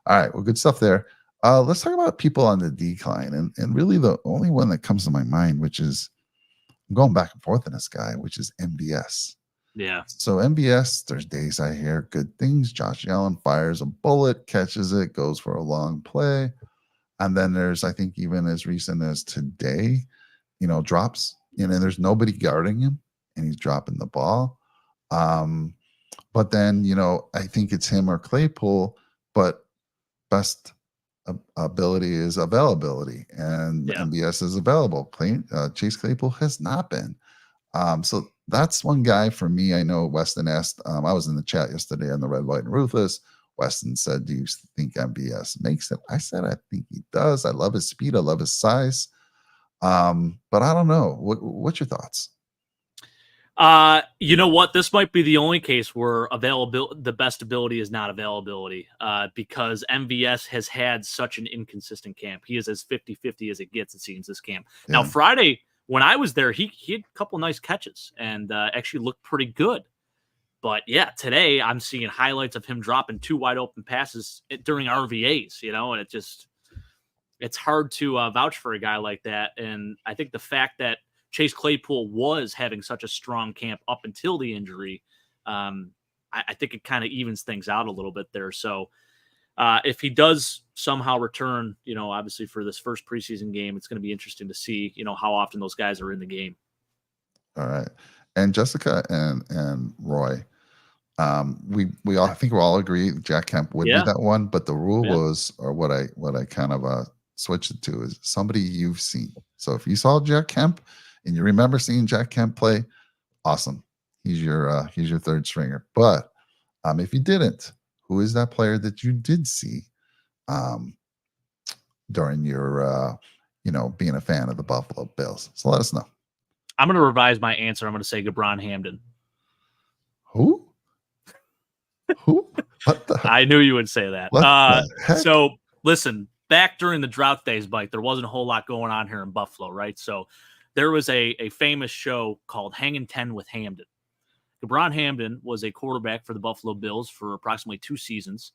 all right, well, good stuff there. Let's talk about people on the decline, and really the only one that comes to my mind, which is I'm going back and forth in this guy, which is MBS. Yeah. So MBS, there's days I hear good things. Josh Allen fires a bullet, catches it, goes for a long play. And then there's, I think, even as recent as today, drops, and then there's nobody guarding him and he's dropping the ball. But then, I think it's him or Claypool, but best ability is availability, and Yeah. MBS is available. Chase Claypool has not been. So that's one guy for me. I know Weston asked, I was in the chat yesterday on the Red, White, and Ruthless. Weston said, do you think MBS makes it? I said, I think he does. I love his speed. I love his size. But I don't know. What's your thoughts? You know what? This might be the only case where the best ability is not availability, because MVS has had such an inconsistent camp. He is as 50-50 as it gets, it seems, this camp. Yeah. Now, Friday, when I was there, he had a couple nice catches and actually looked pretty good. But yeah, today I'm seeing highlights of him dropping 2 wide open passes during RVAs, and it's hard to vouch for a guy like that. And I think the fact that Chase Claypool was having such a strong camp up until the injury, I think it kind of evens things out a little bit there. So if he does somehow return, obviously for this first preseason game, it's going to be interesting to see, how often those guys are in the game. All right. And Jessica and Roy, we all, I think we all agree Jack Kemp would be that one, but the rule was, or what I kind of switched it to, is somebody you've seen. So if you saw Jack Kemp and you remember seeing Jack Kemp play, awesome. He's your third stringer. But if you didn't, who is that player that you did see during your being a fan of the Buffalo Bills? So let us know. I'm going to revise my answer. I'm going to say Gabron Hamden. Who? Who? What the? I knew you would say that. What the heck? So listen, back during the drought days, Mike, there wasn't a whole lot going on here in Buffalo, right? So there was a famous show called Hangin' 10 with Hamden. Gabron Hamden was a quarterback for the Buffalo Bills for approximately 2 seasons.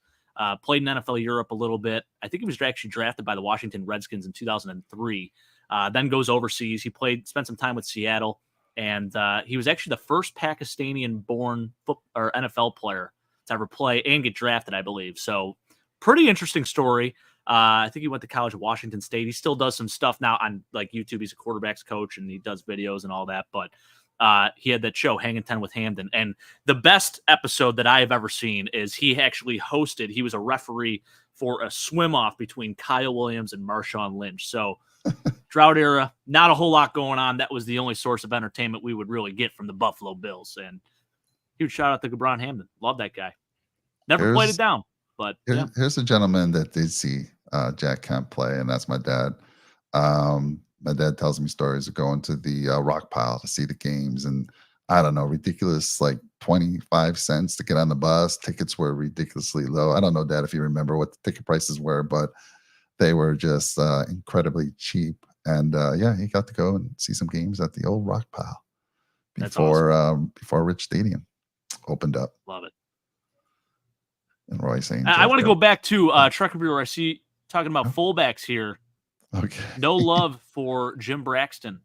Played in NFL Europe a little bit. I think he was actually drafted by the Washington Redskins in 2003. Then goes overseas. He spent some time with Seattle, and he was actually the first Pakistani-born NFL player to ever play and get drafted, I believe. So pretty interesting story. I think he went to college at Washington State. He still does some stuff now on like YouTube. He's a quarterback's coach and he does videos and all that. But he had that show, Hangin' 10 with Hamden. And the best episode that I have ever seen is he actually hosted. He was a referee for a swim-off between Kyle Williams and Marshawn Lynch. So drought era, not a whole lot going on. That was the only source of entertainment we would really get from the Buffalo Bills. And huge shout out to Gabron Hamden. Love that guy. Never played it down. But here's a gentleman that did see Jack Kemp play, and that's my dad. My dad tells me stories of going to the rock pile to see the games, and I don't know, ridiculous, like 25 cents to get on the bus. Tickets were ridiculously low. I don't know, Dad, if you remember what the ticket prices were, but they were just incredibly cheap. And he got to go and see some games at the old rock pile before Rich Stadium opened up. Love it. And Roy saying, I want to go back to Trucker Bureau. I see talking about fullbacks here. Okay. No love for Jim Braxton.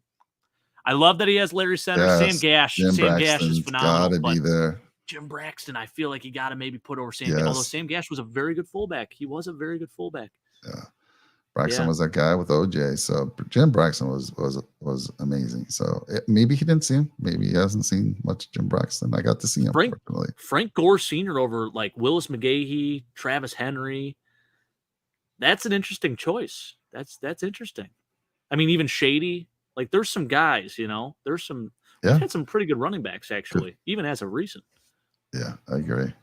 I love that he has Larry Center. Sam Gash. Sam Gash is phenomenal. Gotta be there. Jim Braxton, I feel like you got to maybe put over Sam Gash. Although Sam Gash was a very good fullback. He was a very good fullback. Yeah. Braxton Yeah. was that guy with OJ. So Jim Braxton was amazing. So maybe he didn't see him. Maybe he hasn't seen much Jim Braxton. I got to see him, fortunately. Frank Gore Sr. over like Willis McGahee, Travis Henry. That's an interesting choice. That's interesting. I mean, even Shady. Like, there's some guys, you know. We've had some pretty good running backs, actually, even as of recent. Yeah, I agree.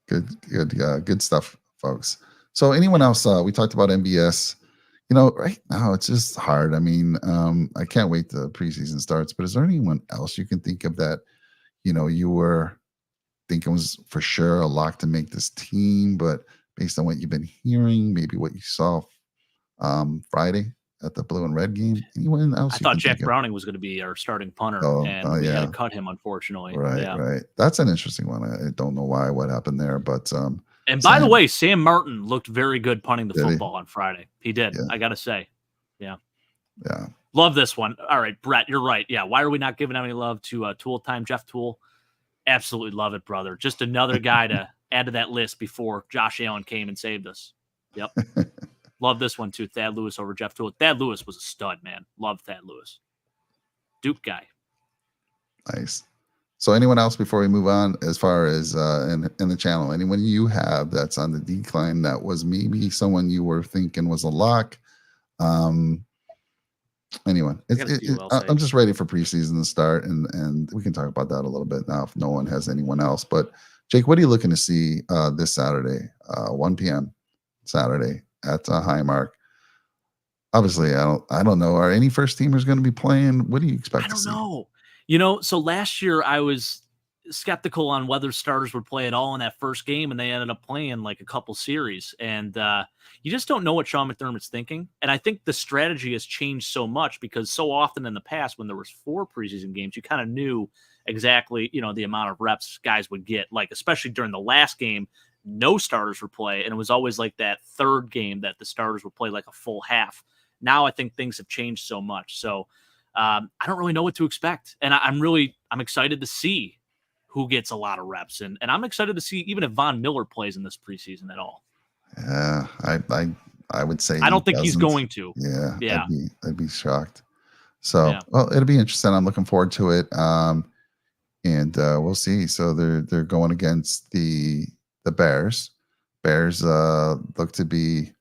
Good stuff, folks. So anyone else? We talked about MBS. You know, right now it's just hard. I mean, I can't wait till the preseason starts. But is there anyone else you can think of that, you were thinking was for sure a lock to make this team, but based on what you've been hearing, maybe what you saw Friday at the blue and red game, anyone else? I thought Jack Browning was going to be our starting punter, and we had to cut him, unfortunately. Right. That's an interesting one. I don't know what happened there, but and by the way, Sam Martin looked very good punting the football on Friday. He did. Yeah. I got to say. Yeah. Yeah. Love this one. All right, Brett, you're right. Yeah. Why are we not giving any love to Tool Time, Jeff Tool? Absolutely love it, brother. Just another guy to add to that list before Josh Allen came and saved us. Yep. Love this one, too. Thad Lewis over Jeff Tool. Thad Lewis was a stud, man. Love Thad Lewis. Duke guy. Nice. So anyone else before we move on, as far as in the channel, anyone you have that's on the decline that was maybe someone you were thinking was a lock? Anyone? I'm just ready for preseason to start, and we can talk about that a little bit now if no one has anyone else. But Jake, what are you looking to see this Saturday, 1 p.m. Saturday at Highmark? Obviously, I don't know. Are any first teamers going to be playing? What do you expect to see? I don't know. You know, so last year I was skeptical on whether starters would play at all in that first game, and they ended up playing like a couple series. And you just don't know what Sean McDermott's thinking. And I think the strategy has changed so much because so often in the past when there was 4 preseason games, you kind of knew exactly, the amount of reps guys would get. Like, especially during the last game, no starters would play. And it was always like that third game that the starters would play like a full half. Now I think things have changed so much. So I don't really know what to expect. And I'm excited to see who gets a lot of reps. And I'm excited to see even if Von Miller plays in this preseason at all. Yeah, I would say I don't think he's going to. Yeah. I'd be shocked. So, well, it'll be interesting. I'm looking forward to it. And we'll see. So they're going against the Bears. Bears look to be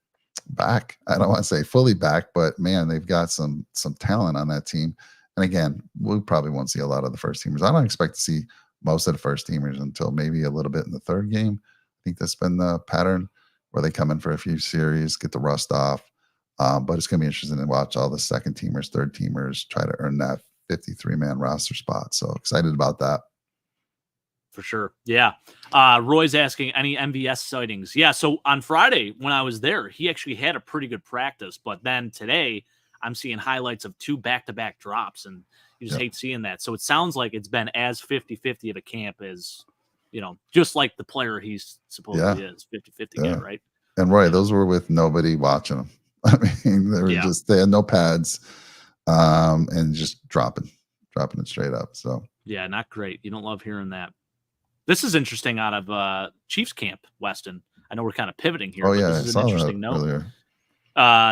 back. I don't want to say fully back, but man, they've got some talent on that team. And again, we probably won't see a lot of the first teamers. I don't expect to see most of the first teamers until maybe a little bit in the third game. I think that's been the pattern where they come in for a few series, get the rust off. But it's going to be interesting to watch all the second teamers, third teamers try to earn that 53-man roster spot. So excited about that. For sure. Yeah. Roy's asking any MVS sightings. Yeah. So on Friday when I was there, he actually had a pretty good practice, but then today I'm seeing highlights of 2 back-to-back drops, and you just hate seeing that. So it sounds like it's been as 50-50 of a camp as, just like the player he's supposedly is, 50-50 guy, right? And Roy, those were with nobody watching them. I mean, they were they had no pads, and just dropping it straight up. So yeah, not great. You don't love hearing that. This is interesting out of Chiefs camp, Weston. I know we're kind of pivoting here. Oh, yeah. This is an interesting note. Earlier.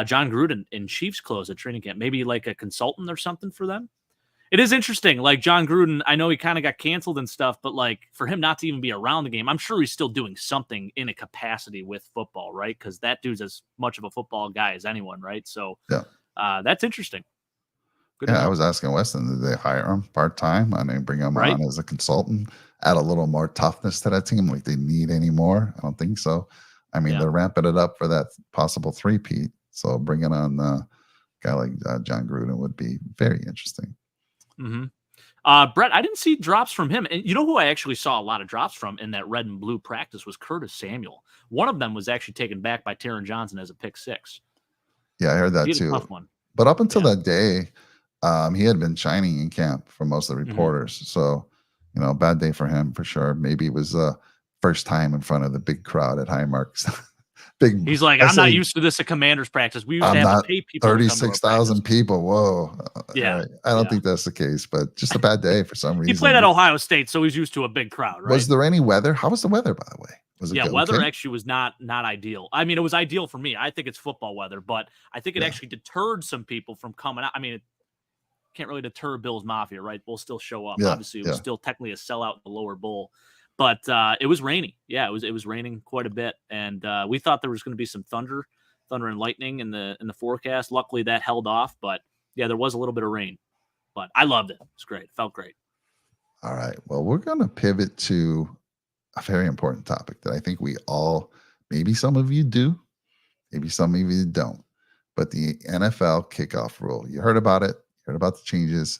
John Gruden in Chiefs clothes at training camp. Maybe like a consultant or something for them. It is interesting. Like John Gruden, I know he kind of got canceled and stuff, but like for him not to even be around the game, I'm sure he's still doing something in a capacity with football, right? Because that dude's as much of a football guy as anyone, right? So that's interesting. Good I was asking Weston, did they hire him part-time? I mean, bring him on as a consultant, add a little more toughness to that team like they need anymore? I don't think so. I mean, they're ramping it up for that possible three-peat. So bringing on a guy like John Gruden would be very interesting. Mm-hmm. Brett, I didn't see drops from him. And you know who I actually saw a lot of drops from in that red and blue practice was Curtis Samuel. One of them was actually taken back by Taron Johnson as a pick 6. Yeah, I heard that too. Tough one. But up until that day, he had been shining in camp for most of the reporters. Mm-hmm. So, bad day for him for sure. Maybe it was first time in front of the big crowd at Highmark. He's like, I'm not used to this at Commander's practice. We used to have to pay people. 36,000 people. Whoa. Yeah. I don't think that's the case, but just a bad day for some reason. He played at Ohio State, so he's used to a big crowd, right? Was there any weather? How was the weather, by the way? Was it Yeah, good? weather Okay. actually was not ideal. I mean, it was ideal for me. I think it's football weather, but I think it Yeah. actually deterred some people from coming out. I mean, it can't really deter Bills Mafia, right? We'll still show up. Yeah. Obviously, it was Yeah. still technically a sellout in the lower bowl, but it was rainy. Yeah, it was raining quite a bit, and we thought there was going to be some thunder and lightning in the forecast. Luckily, that held off, but yeah, there was a little bit of rain. But I loved it. It was great. It felt great. All right. Well, we're going to pivot to a very important topic that I think we all, maybe some of you do, maybe some of you don't, but the NFL kickoff rule. You heard about it, you heard about the changes.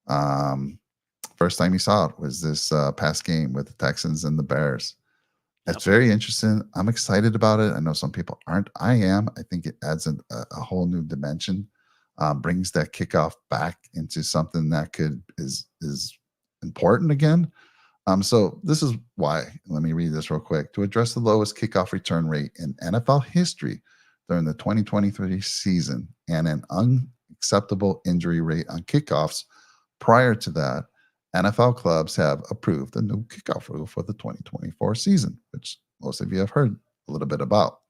Um, First time you saw it was this past game with the Texans and the Bears. Yep. It's very interesting. I'm excited about it. I know some people aren't. I am. I think it adds a whole new dimension, brings that kickoff back into something that is important again. So this is why. Let me read this real quick. To address the lowest kickoff return rate in NFL history during the 2023 season and an unacceptable injury rate on kickoffs prior to that, NFL clubs have approved a new kickoff rule for the 2024 season, which most of you have heard a little bit about.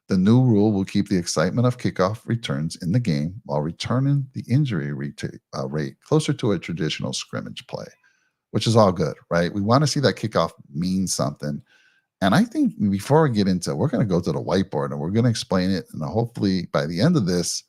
The new rule will keep the excitement of kickoff returns in the game while returning the injury rate closer to a traditional scrimmage play, which is all good, right? We want to see that kickoff mean something. And I think before we get into it, we're going to go to the whiteboard and we're going to explain it. And hopefully by the end of this,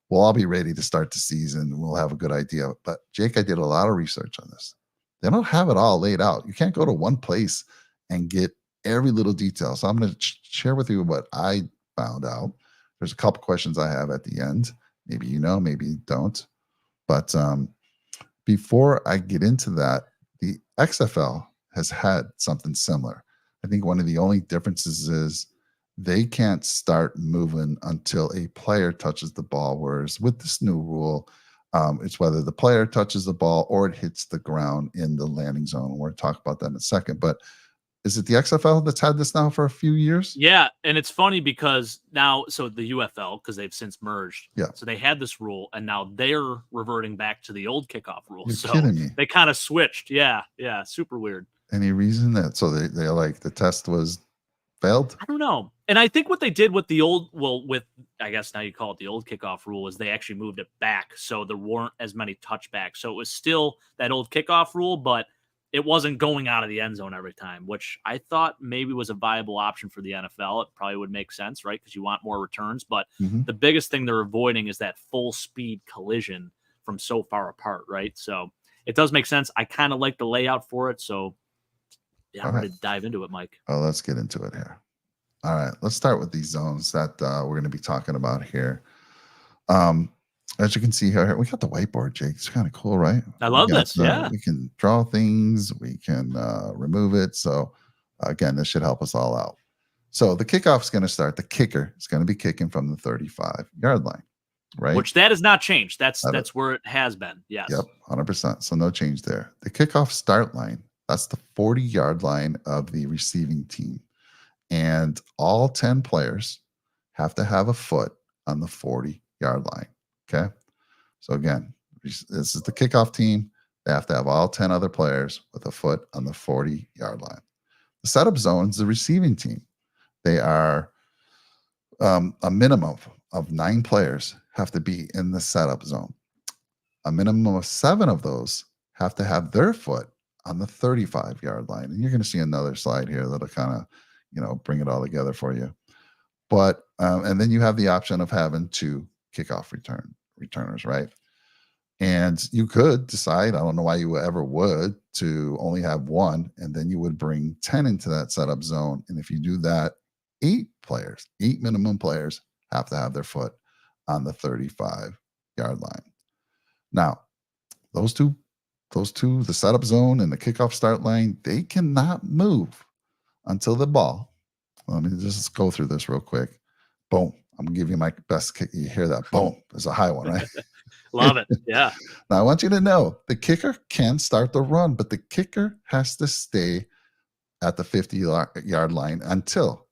we'll all be ready to start the season. We'll have a good idea. But Jake, I did a lot of research on this. They don't have it all laid out. You can't go to one place and get every little detail. So I'm going to share with you what I found out. There's a couple questions I have at the end. Maybe you know, maybe you don't. But before I get into that, the XFL has had something similar. I think one of the only differences is they can't start moving until a player touches the ball. Whereas with this new rule, it's whether the player touches the ball or it hits the ground in the landing zone. We're going to talk about that in a second. But is it the XFL that's had this now for a few years? Yeah, and it's funny because now, so the UFL, because they've since merged, Yeah. so they had this rule, and now they're reverting back to the old kickoff rule. You're So kidding me. they kind of switched. Yeah, super weird. Any reason that so they like the test was failed? I don't know. And I think what they did with the old, with I guess now you call it the old kickoff rule, is they actually moved it back, so there weren't as many touchbacks. So it was still that old kickoff rule, but it wasn't going out of the end zone every time, which I thought maybe was a viable option for the NFL. It probably would make sense, right? Because you want more returns. But the biggest thing they're avoiding is that full speed collision from so far apart, right? So it does make sense. I kind of like the layout for it. So yeah, I'm ready to dive into it, Mike. Oh, let's get into it here. All right, let's start with these zones that we're going to be talking about here. As you can see here, we got the whiteboard, Jake. It's kind of cool, right? I love this. Yeah. We can draw things. We can remove it. So again, this should help us all out. So the kickoff is going to start. The kicker is going to be kicking from the 35-yard line, right? Which that has not changed. That's where it has been. Yes. Yep, 100%. So no change there. The kickoff start line, that's the 40-yard line of the receiving team. And all 10 players have to have a foot on the 40-yard line. Okay. So again, this is the kickoff team. They have to have all 10 other players with a foot on the 40-yard line. The setup zone is the receiving team. They are a minimum of 9 players have to be in the setup zone. A minimum of 7 of those have to have their foot on the 35-yard line. And you're going to see another slide here that'll kind of, bring it all together for you. But, and then you have the option of having 2 kickoff returners, right? And you could decide, I don't know why you ever would, to only have 1, and then you would bring 10 into that setup zone. And if you do that, 8 minimum players have to have their foot on the 35-yard line. Now, those two, the setup zone and the kickoff start line, they cannot move until the ball. Let me just go through this real quick. Boom. I'm going to give you my best kick. You hear that? Boom. It's a high one, right? Love it. Yeah. Now, I want you to know the kicker can start the run, but the kicker has to stay at the 50-yard line until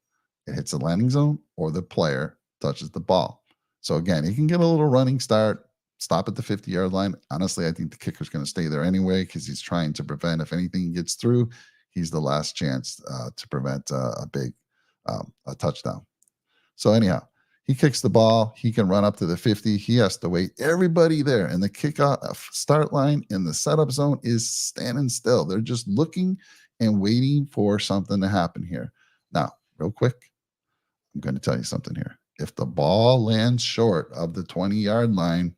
it hits the landing zone or the player touches the ball. So, again, he can get a little running start, stop at the 50-yard line. Honestly, I think the kicker's going to stay there anyway because he's trying to prevent, if anything gets through, he's the last chance to prevent a big a touchdown. So anyhow, he kicks the ball. He can run up to the 50. He has to wait. Everybody there in the kickoff start line in the setup zone is standing still. They're just looking and waiting for something to happen here. Now, real quick, I'm going to tell you something here. If the ball lands short of the 20-yard line,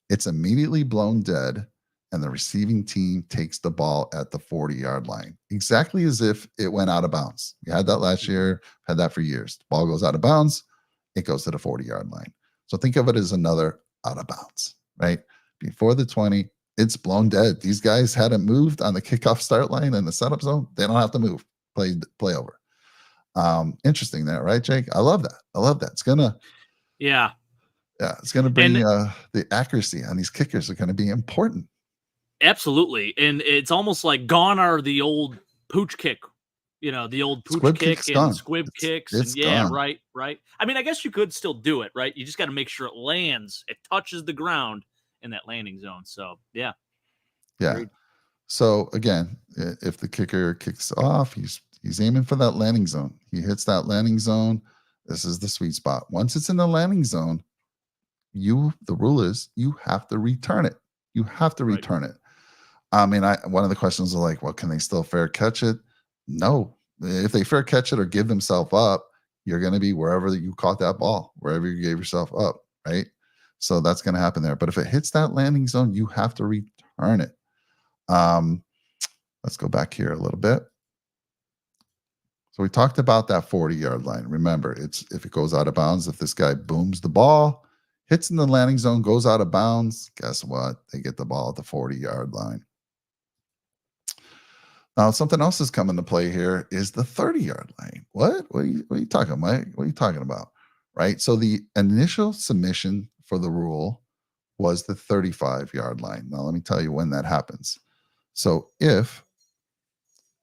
it's immediately blown dead, and the receiving team takes the ball at the 40-yard line, exactly as if it went out of bounds. You had that last year, had that for years. The ball goes out of bounds, it goes to the 40-yard line. So think of it as another out of bounds, right? Before the 20, it's blown dead. These guys hadn't moved on the kickoff start line in the setup zone. They don't have to move. Play over. Interesting there, right, Jake? I love that. I love that. It's gonna it's gonna bring the accuracy on these kickers are gonna be important. Absolutely. And it's almost like gone are the old pooch kick, the old pooch Squib kick kick's and gone. squib kicks. It's And yeah, gone. right. I mean, I guess you could still do it, right? You just got to make sure it lands, it touches the ground in that landing zone. So yeah. Agreed. So again, if the kicker kicks off, he's aiming for that landing zone. He hits that landing zone. This is the sweet spot. Once it's in the landing zone, the rule is you have to return it. You have to return it. I mean, one of the questions is like, well, can they still fair catch it? No. If they fair catch it or give themselves up, you're going to be wherever you caught that ball, wherever you gave yourself up, right? So that's going to happen there. But if it hits that landing zone, you have to return it. Let's go back here a little bit. So we talked about that 40-yard line. Remember, it's if it goes out of bounds, if this guy booms the ball, hits in the landing zone, goes out of bounds, guess what? They get the ball at the 40-yard line. Now, something else is coming to play here is the 30-yard line. What? What are you talking, Mike? What are you talking about? Right? So the initial submission for the rule was the 35-yard line. Now, let me tell you when that happens. So if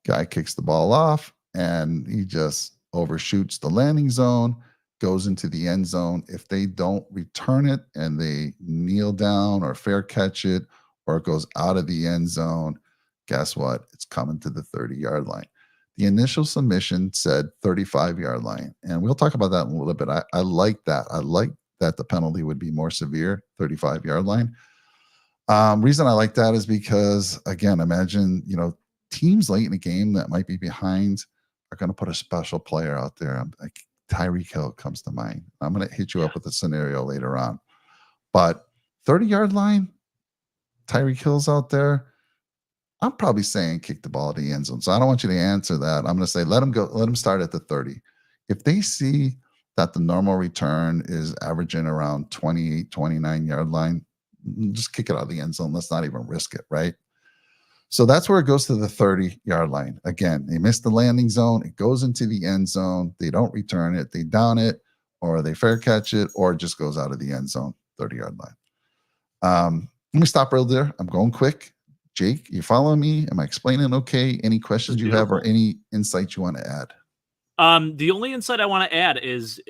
guy kicks the ball off and he just overshoots the landing zone, goes into the end zone, if they don't return it and they kneel down or fair catch it, or it goes out of the end zone, guess what? It's coming to the 30-yard line. The initial submission said 35-yard line. And we'll talk about that in a little bit. I like that. I like that the penalty would be more severe, 35-yard line. Reason I like that is because, again, imagine, teams late in the game that might be behind are going to put a special player out there. Like Tyreek Hill comes to mind. I'm going to hit you up with a scenario later on. But 30-yard line, Tyreek Hill's out there. I'm probably saying kick the ball at the end zone. So I don't want you to answer that. I'm going to say let him start at the 30. If they see that the normal return is averaging around 28, 29-yard line, just kick it out of the end zone. Let's not even risk it, right? So that's where it goes to the 30-yard line. Again, they miss the landing zone. It goes into the end zone. They don't return it. They down it, or they fair catch it, or it just goes out of the end zone, 30-yard line. Let me stop right there. I'm going quick. Jake, you following me? Am I explaining okay? Any questions you have or any insights you want to add? The only insight I want to add is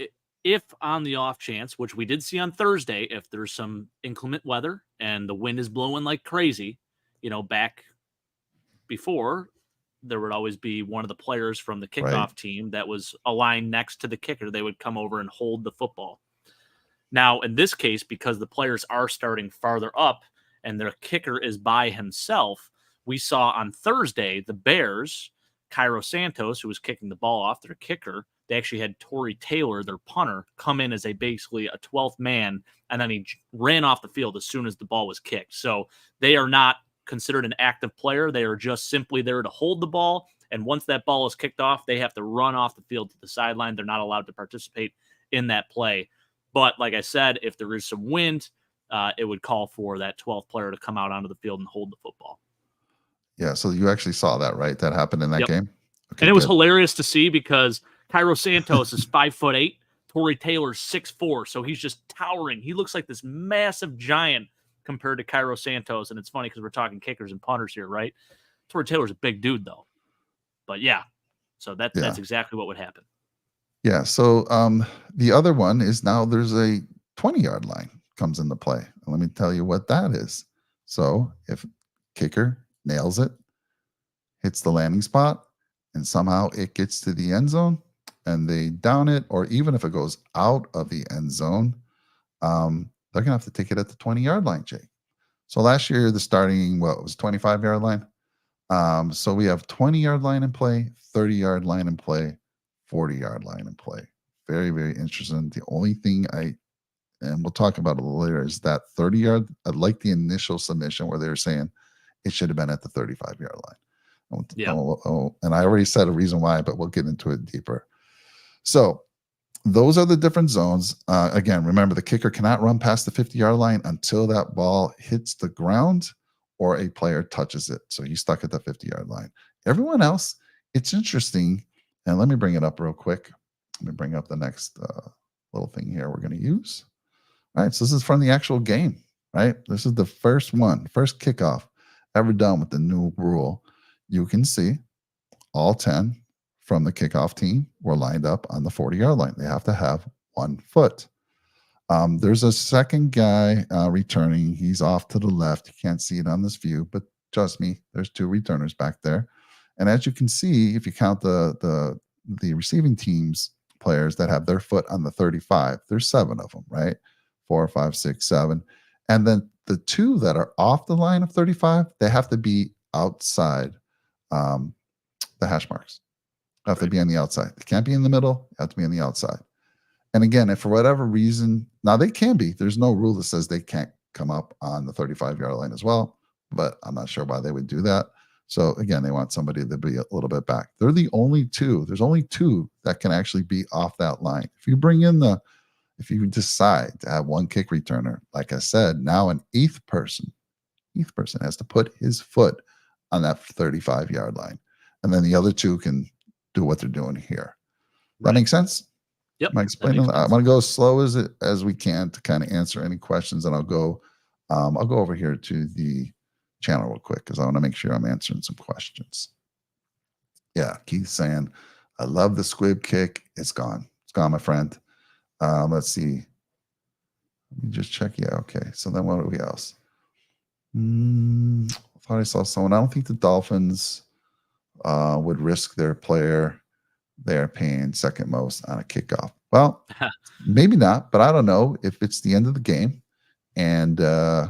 if on the off chance, which we did see on Thursday, if there's some inclement weather and the wind is blowing like crazy, back before, there would always be one of the players from the kickoff team that was aligned next to the kicker. They would come over and hold the football. Now, in this case, because the players are starting farther up and their kicker is by himself, we saw on Thursday the Bears, Cairo Santos, who was kicking the ball off, their kicker, they actually had Tory Taylor, their punter, come in as basically a 12th man, and then he ran off the field as soon as the ball was kicked. So they are not considered an active player. They are just simply there to hold the ball, and once that ball is kicked off, they have to run off the field to the sideline. They're not allowed to participate in that play. But like I said, if there is some wind, it would call for that 12th player to come out onto the field and hold the football. Yeah, so you actually saw that, right? That happened in that game? Okay, and it was hilarious to see because Cairo Santos is 5'8", Tory Taylor's 6'4", so he's just towering. He looks like this massive giant compared to Cairo Santos, and it's funny because we're talking kickers and punters here, right? Tory Taylor's a big dude, though. But yeah, so that's exactly what would happen. Yeah, so the other one is now there's a 20-yard line comes into play. And let me tell you what that is. So if kicker nails it, hits the landing spot, and somehow it gets to the end zone and they down it, or even if it goes out of the end zone, they're going to have to take it at the 20-yard line, Jake. So last year, the starting, what was 25-yard line? So we have 20-yard line in play, 30-yard line in play, 40-yard line in play. Very, very interesting. The only thing and we'll talk about it a little later, is that 30-yard. I like the initial submission where they were saying it should have been at the 35-yard line. Yeah. And I already said a reason why, but we'll get into it deeper. So those are the different zones. Again, remember the kicker cannot run past the 50-yard line until that ball hits the ground or a player touches it. So he's stuck at the 50-yard line. Everyone else, it's interesting. And let me bring it up real quick. Let me bring up the next little thing here we're going to use. All right, so this is from the actual game, right? This is the first kickoff ever done with the new rule. You can see all 10 from the kickoff team were lined up on the 40-yard line. They have to have 1 foot. There's a second guy returning. He's off to the left. You can't see it on this view, but trust me, there's 2 returners back there. And as you can see, if you count the receiving team's players that have their foot on the 35, there's 7 of them, right? 4, 5, 6, 7. And then the 2 that are off the line of 35, they have to be outside the hash marks. They have to be on the outside. They can't be in the middle. They have to be on the outside. And again, if for whatever reason, now they can be, there's no rule that says they can't come up on the 35-yard line as well, but I'm not sure why they would do that. So again, they want somebody to be a little bit back. They're the only 2. There's only 2 that can actually be off that line. If you decide to have 1 kick returner, like I said, now an eighth person has to put his foot on that 35-yard line. And then the other 2 can do what they're doing here. That makes sense? Yep. Am I explaining that? I'm going to go as slow as we can to kind of answer any questions, and I'll go over here to the channel real quick because I want to make sure I'm answering some questions. Yeah, Keith's saying, I love the squib kick. It's gone. It's gone, my friend. Let's see. Let me just check. Yeah, okay. So then what do we else? I thought I saw someone. I don't think the Dolphins would risk their player they're paying second most on a kickoff. Well, maybe not, but I don't know if it's the end of the game. And, I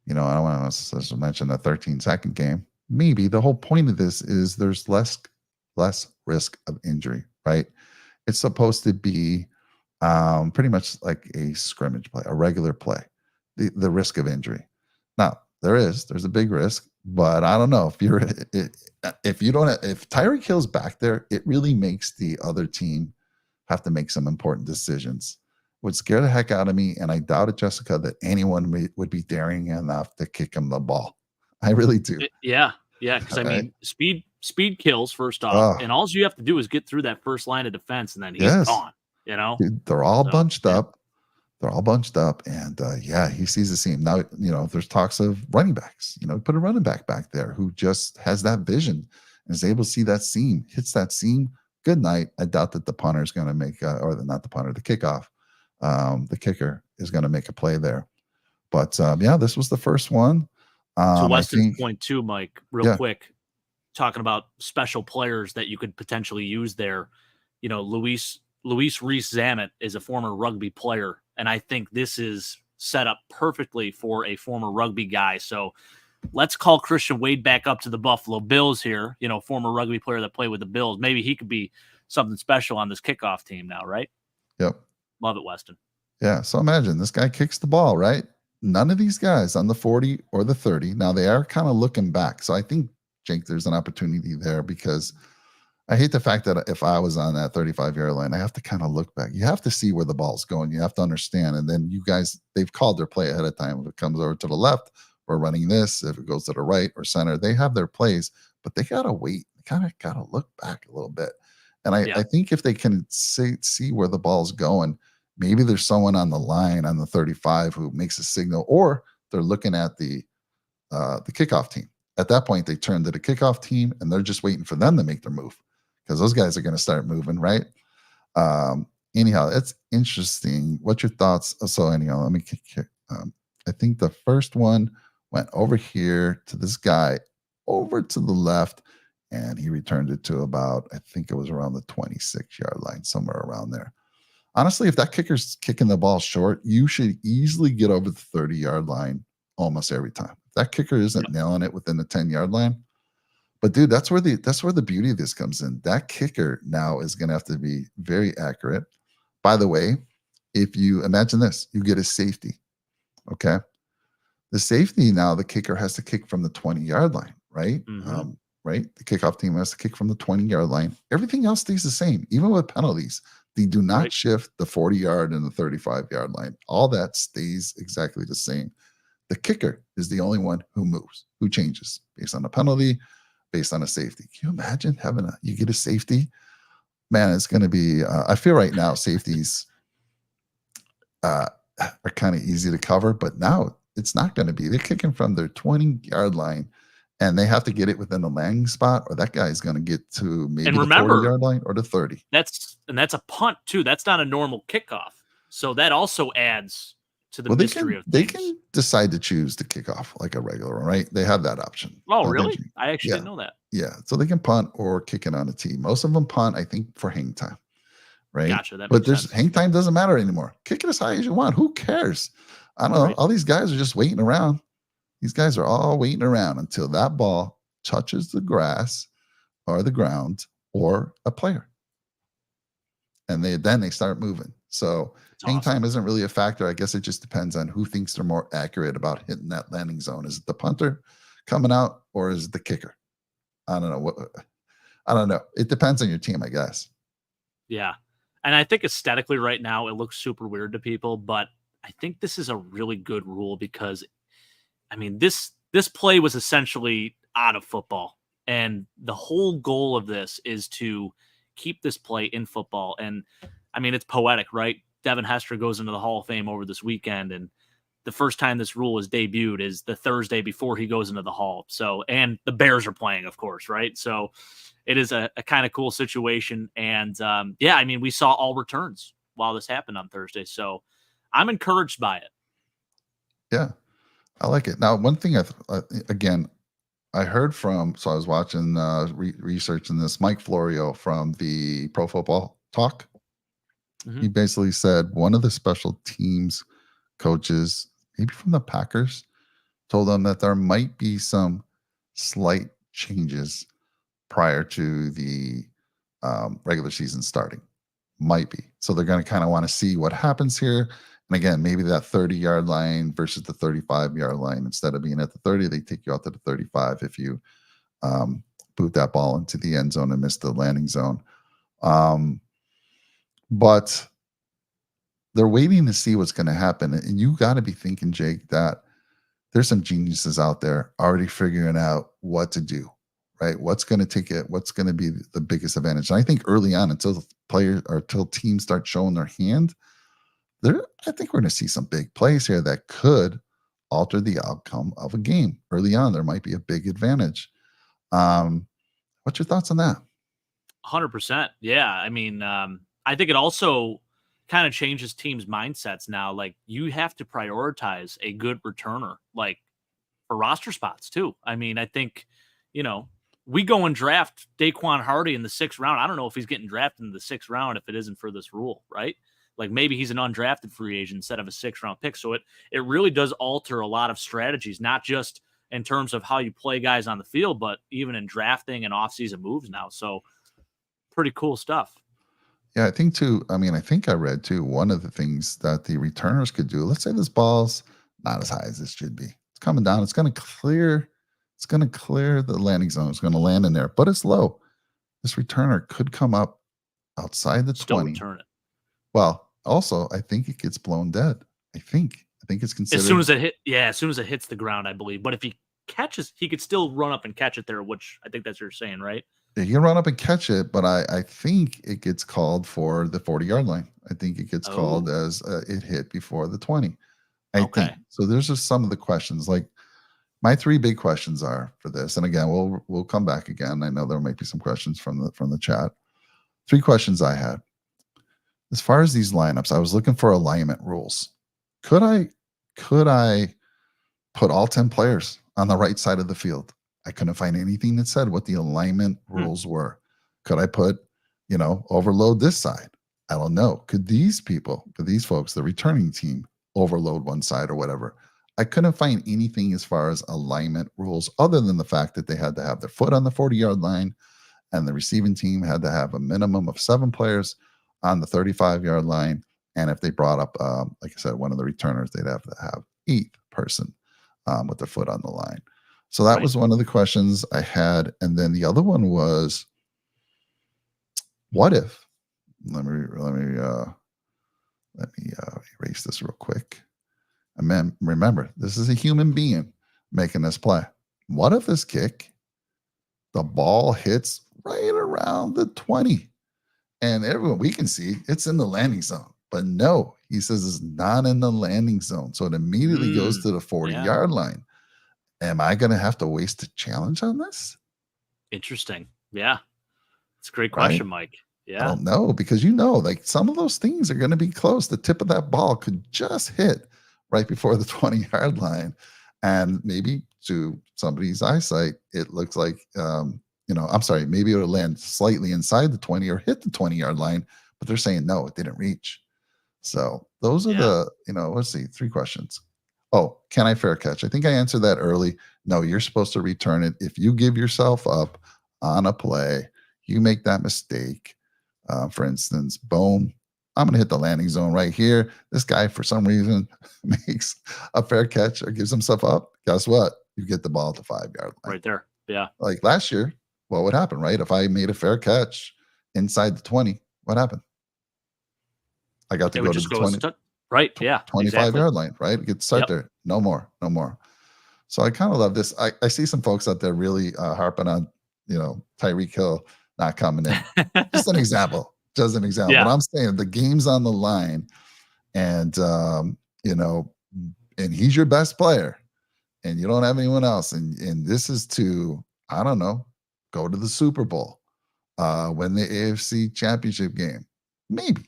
don't want to mention the 13-second game. Maybe the whole point of this is there's less risk of injury, right? It's supposed to be pretty much like a scrimmage play, a regular play, the risk of injury. Now, there's a big risk, but I don't know if Tyreek Hill's back there, it really makes the other team have to make some important decisions. Would scare the heck out of me, and I doubted, Jessica, that anyone would be daring enough to kick him the ball. I really do. Yeah, because I mean, speed kills first off, and all you have to do is get through that first line of defense, and then he's gone. Dude, they're all bunched up. They're all bunched up, and he sees the seam. Now, there's talks of running backs. Put a running back there who just has that vision and is able to see that seam, hits that seam. Good night. I doubt that the punter is going to make, not the punter, the kickoff. The kicker is going to make a play there. But this was the first one. To Weston's point too, Mike, real quick, talking about special players that you could potentially use there. Luis Reese-Zammit is a former rugby player, and I think this is set up perfectly for a former rugby guy. So let's call Christian Wade back up to the Buffalo Bills here, former rugby player that played with the Bills. Maybe he could be something special on this kickoff team now, right? Yep. Love it, Weston. Yeah, so imagine this guy kicks the ball, right? None of these guys on the 40 or the 30. Now, they are kind of looking back. So I think, Jake, there's an opportunity there because I hate the fact that if I was on that 35-yard line, I have to kind of look back. You have to see where the ball's going. You have to understand. And then you guys, they've called their play ahead of time. If it comes over to the left, we're running this. If it goes to the right or center, they have their plays, but they got to wait. They kind of got to look back a little bit. And I think if they can see where the ball's going, maybe there's someone on the line on the 35 who makes a signal, or they're looking at the kickoff team. At that point, they turn to the kickoff team, and they're just waiting for them to make their move because those guys are going to start moving, right? Anyhow, it's interesting. What's your thoughts? So anyhow, let me I think the first one went over here to this guy over to the left, and he returned it to about, I think it was around the 26-yard line, somewhere around there. Honestly, if that kicker's kicking the ball short, you should easily get over the 30-yard line almost every time. If that kicker isn't nailing it within the 10-yard line. But dude, that's where the beauty of this comes in. That kicker now is going to have to be very accurate. By the way, if you imagine this, you get a safety. Okay. The safety now, the kicker has to kick from the 20-yard line, right? Right. The kickoff team has to kick from the 20-yard line. Everything else stays the same, even with penalties. They do not shift the 40-yard and the 35-yard line. All that stays exactly the same. The kicker is the only one who moves, who changes based on a penalty, based on a safety. Can you imagine you get a safety? Man, it's going to be, I feel right now safeties are kind of easy to cover, but now it's not going to be. They're kicking from their 20-yard line, and they have to get it within the landing spot, or that guy's going to get to maybe the 40-yard line or the 30. That's a punt too. That's not a normal kickoff. So that also adds to the mystery of things. They can decide to choose to kick off like a regular one, right? They have that option. Oh, really? I actually didn't know that. Yeah. So they can punt or kick it on a tee. Most of them punt, I think, for hang time. Right. Gotcha. But hang time doesn't matter anymore. Kick it as high as you want. Who cares? I don't know. Right. All these guys are just waiting around. These guys are all waiting around until that ball touches the grass or the ground or a player. And then they start moving. So hang time isn't really a factor. I guess it just depends on who thinks they're more accurate about hitting that landing zone. Is it the punter coming out, or is it the kicker? I don't know. It depends on your team, I guess. Yeah. And I think aesthetically right now, it looks super weird to people, but I think this is a really good rule because, I mean, this play was essentially out of football. And the whole goal of this is to keep this play in football. And I mean, it's poetic, right? Devin Hester goes into the Hall of Fame over this weekend, and the first time this rule is debuted is the Thursday before he goes into the Hall. So, and the Bears are playing, of course, right? So it is a kind of cool situation. And yeah, I mean, we saw all returns while this happened on Thursday. So I'm encouraged by it. Yeah, I like it. Now, one thing, I heard from, so I was watching, researching this, Mike Florio from the Pro Football Talk. He basically said one of the special teams coaches, maybe from the Packers, told them that there might be some slight changes prior to the regular season starting. Might be. So they're going to kind of want to see what happens here. And again, maybe that 30-yard line versus the 35-yard line. Instead of being at the 30, they take you out to the 35 if you boot that ball into the end zone and miss the landing zone. But they're waiting to see what's going to happen. And you got to be thinking, Jake, that there's some geniuses out there already figuring out what to do, right? What's going to take it? What's going to be the biggest advantage? And I think early on, until teams start showing their hand, I think we're going to see some big plays here that could alter the outcome of a game. Early on, there might be a big advantage. What's your thoughts on that? 100%. Yeah. I mean, I think it also kind of changes teams' mindsets now. Like, you have to prioritize a good returner, like for roster spots too. I mean, I think, we go and draft Daquan Hardy in the 6th round. I don't know if he's getting drafted in the 6th round if it isn't for this rule, right? Like, maybe he's an undrafted free agent instead of a 6th-round pick. So it really does alter a lot of strategies, not just in terms of how you play guys on the field, but even in drafting and offseason moves now. So pretty cool stuff. Yeah, I think too. I mean, I think I read too, one of the things that the returners could do, let's say this ball's not as high as this should be. It's coming down. It's going to clear the landing zone. It's going to land in there, but it's low. This returner could come up outside the 20. Return it. Well, also, I think it gets blown dead. I think it's considered. As soon as it hits the ground, I believe. But if he catches, he could still run up and catch it there, which I think that's what you're saying, right? You can run up and catch it, but I think it gets called for the 40-yard line. I think it gets called as it hit before the 20. I think. So there's just some of the questions. Like, my 3 big questions are for this, and again, we'll come back again. I know there might be some questions from the chat. 3 questions I had. As far as these lineups, I was looking for alignment rules. Could I put all 10 players on the right side of the field? I couldn't find anything that said what the alignment rules were. Could I put, overload this side? I don't know. Could these folks, the returning team, overload one side or whatever? I couldn't find anything as far as alignment rules other than the fact that they had to have their foot on the 40-yard line and the receiving team had to have a minimum of 7 players on the 35-yard line. And if they brought up, like I said, one of the returners, they'd have to have 8th person with their foot on the line. So that was one of the questions I had. And then the other one was, what if? Let me erase this real quick. And then remember, this is a human being making this play. What if this kick, the ball hits right around the 20? And everyone, we can see it's in the landing zone. But no, he says it's not in the landing zone. So it immediately goes to the 40-yard line. Am I going to have to waste a challenge on this? Interesting. Yeah. It's a great question, Mike. Yeah. I don't know, because like some of those things are going to be close. The tip of that ball could just hit right before the 20-yard line. And maybe to somebody's eyesight, it looks like, maybe it'll land slightly inside the 20 or hit the 20-yard line, but they're saying, no, it didn't reach. So those are the, let's see, 3 questions. Oh, can I fair catch? I think I answered that early. No, you're supposed to return it. If you give yourself up on a play, you make that mistake. For instance, boom, I'm going to hit the landing zone right here. This guy, for some reason, makes a fair catch or gives himself up. Guess what? You get the ball at the 5-yard line. Right there. Yeah. Like last year, what would happen, right? If I made a fair catch inside the 20, what happened? I got to go to the 20. Right. Yeah. 25-yard line, right? Get start there. No more. So I kind of love this. I see some folks out there really harping on, Tyreek Hill not coming in. Just an example. Yeah. But I'm saying the game's on the line, and and he's your best player, and you don't have anyone else, and this is to, I don't know, go to the Super Bowl, win the AFC Championship game, maybe.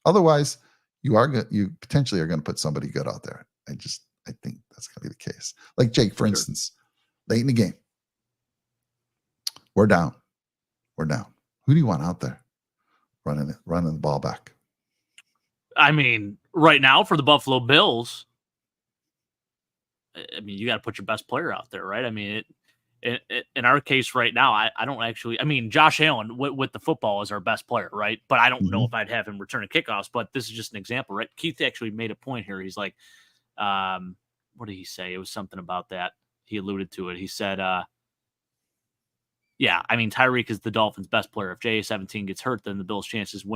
Otherwise, you potentially are going to put somebody good out there. I think that's going to be the case. Like Jake, for instance, late in the game, we're down. Who do you want out there running the ball back? I mean, right now for the Buffalo Bills, you got to put your best player out there, right? I mean, in our case right now, I don't actually. I mean, Josh Allen with the football is our best player, right? But I don't know if I'd have him returning kickoffs. But this is just an example, right? Keith actually made a point here. He's like, what did he say? It was something about that. He alluded to it. He said, yeah, I mean, Tyreek is the Dolphins' best player. If JA-17 gets hurt, then the Bills' chances of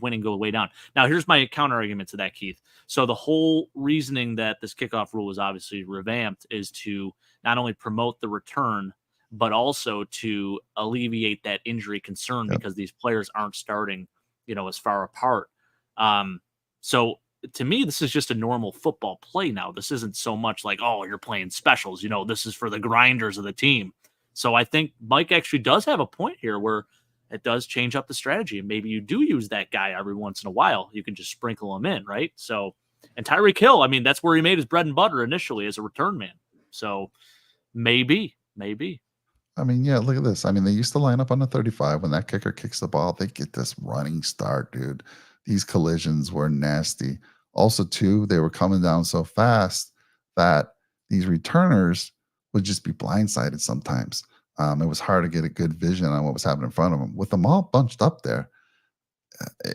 winning go way down. Now, here's my counter argument to that, Keith. So the whole reasoning that this kickoff rule was obviously revamped is to not only promote the return, but also to alleviate that injury concern because these players aren't starting, as far apart. So to me, this is just a normal football play now. This isn't so much like, oh, you're playing specials. This is for the grinders of the team. So I think Mike actually does have a point here where it does change up the strategy. And maybe you do use that guy every once in a while. You can just sprinkle him in, right? So, and Tyreek Hill, that's where he made his bread and butter initially as a return man. So maybe. I mean, yeah, look at this. I mean, they used to line up on the 35. When that kicker kicks the ball, they get this running start, dude. These collisions were nasty. Also, too, they were coming down so fast that these returners would just be blindsided sometimes. It was hard to get a good vision on what was happening in front of them. With them all bunched up there,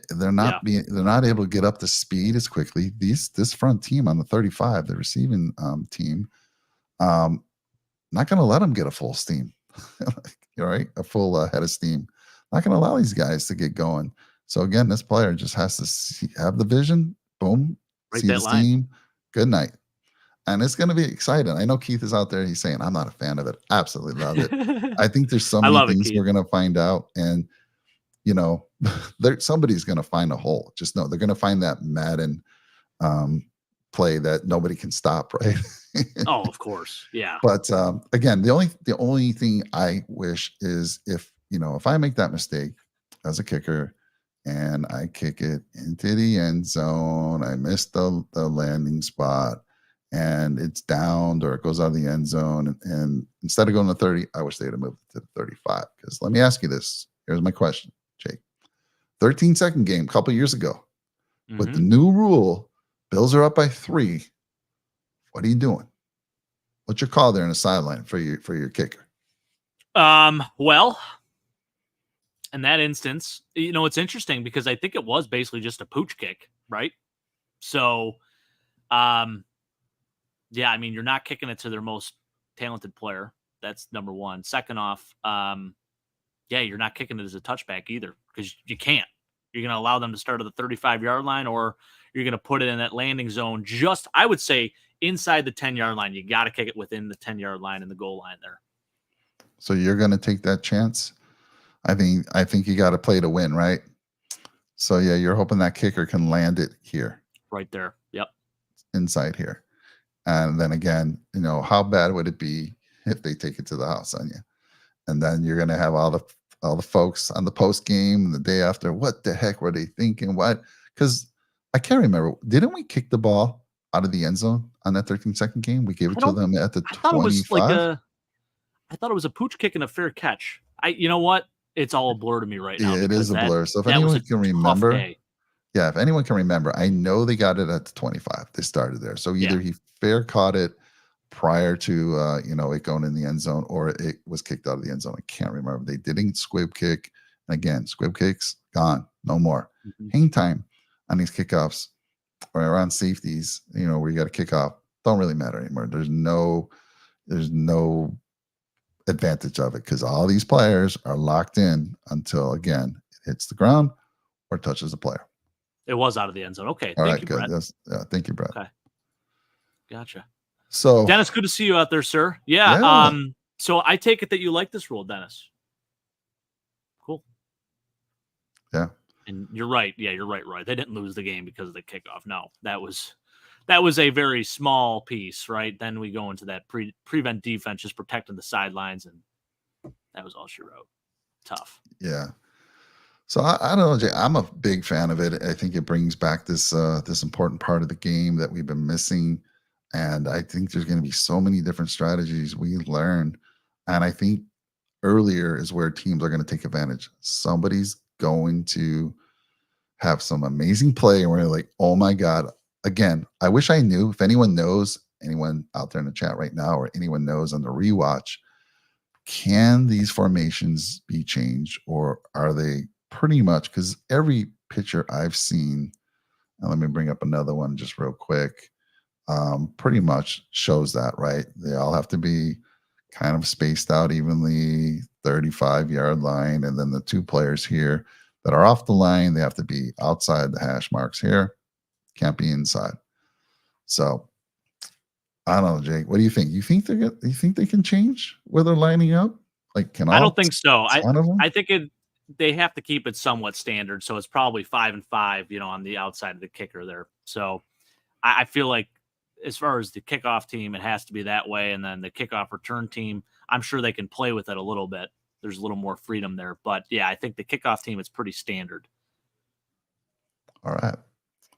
they're not able to get up to speed as quickly. This front team on the 35, the receiving team, not going to let them get a full steam, right? A full head of steam. Not going to allow these guys to get going. So again, this player just has to have the vision. Boom, see the steam. Good night. And it's going to be exciting. I know Keith is out there. He's saying, I'm not a fan of it. Absolutely love it. I think there's so many things we're going to find out. And, somebody's going to find a hole. Just know they're going to find that Madden play that nobody can stop, right? Oh, of course. Yeah. But again, the only thing I wish is if I make that mistake as a kicker and I kick it into the end zone, I missed the landing spot, and it's downed or it goes out of the end zone. And instead of going to 30, I wish they'd have moved it to 35. Because let me ask you this. Here's my question, Jake. 13-second game a couple years ago. With the new rule, Bills are up by 3. What are you doing? What's your call there in the sideline for your kicker? Well, in that instance, it's interesting because I think it was basically just a pooch kick, right? So, yeah, I mean, you're not kicking it to their most talented player. That's number one. Second off, yeah, you're not kicking it as a touchback either because you can't. You're going to allow them to start at the 35-yard line, or you're going to put it in that landing zone just, I would say, inside the 10-yard line. You got to kick it within the 10-yard line and the goal line there. So you're going to take that chance? I think you got to play to win, right? So, yeah, you're hoping that kicker can land it here. Right there. Yep. Inside here. And then again, how bad would it be if they take it to the house on you? And then you're going to have all the folks on the post game the day after. What the heck were they thinking? What? Because I can't remember. Didn't we kick the ball out of the end zone on that 13-second game? We gave it to them at the 25. I thought it was a pooch kick and a fair catch. You know what? It's all a blur to me right now. Yeah, it is a blur. So if anyone can remember, if anyone can remember, I know they got it at the 25. They started there. So either he fair caught it prior to it going in the end zone, or it was kicked out of the end zone. I can't remember. They didn't squib kick. And again, squib kicks gone, no more. Hang time on these kickoffs or around safeties, where you got to kick off, don't really matter anymore. There's no advantage of it because all these players are locked in until again it hits the ground or touches the player. It was out of the end zone. Okay, all right, good. Thank you, Brett. Okay, gotcha. So, Dennis, good to see you out there, sir. Yeah. So I take it that you like this rule, Dennis. Cool. Yeah. And you're right. Yeah, you're right. They didn't lose the game because of the kickoff. No, that was a very small piece, right? Then we go into that prevent defense, just protecting the sidelines, and that was all she wrote. Tough. Yeah. So I don't know, Jay. I'm a big fan of it. I think it brings back this important part of the game that we've been missing. And I think there's going to be so many different strategies we learn. And I think earlier is where teams are going to take advantage. Somebody's going to have some amazing play, and we're like, oh my God. Again, I wish I knew. If anyone knows, anyone out there in the chat right now, or anyone knows on the rewatch, can these formations be changed, or are they pretty much? Because every picture I've seen, and let me bring up another one just real quick, pretty much shows that, right? They all have to be kind of spaced out evenly, 35-yard line, and then the two players here that are off the line, they have to be outside the hash marks here. Can't be inside. So I don't know, Jake. What do you think? You think they can change where they're lining up? Like, I don't think so. I think they have to keep it somewhat standard. So it's probably 5 and 5, on the outside of the kicker there. So I feel like as far as the kickoff team, it has to be that way. And then the kickoff return team, I'm sure they can play with it a little bit. There's a little more freedom there. But yeah, I think the kickoff team is pretty standard. All right.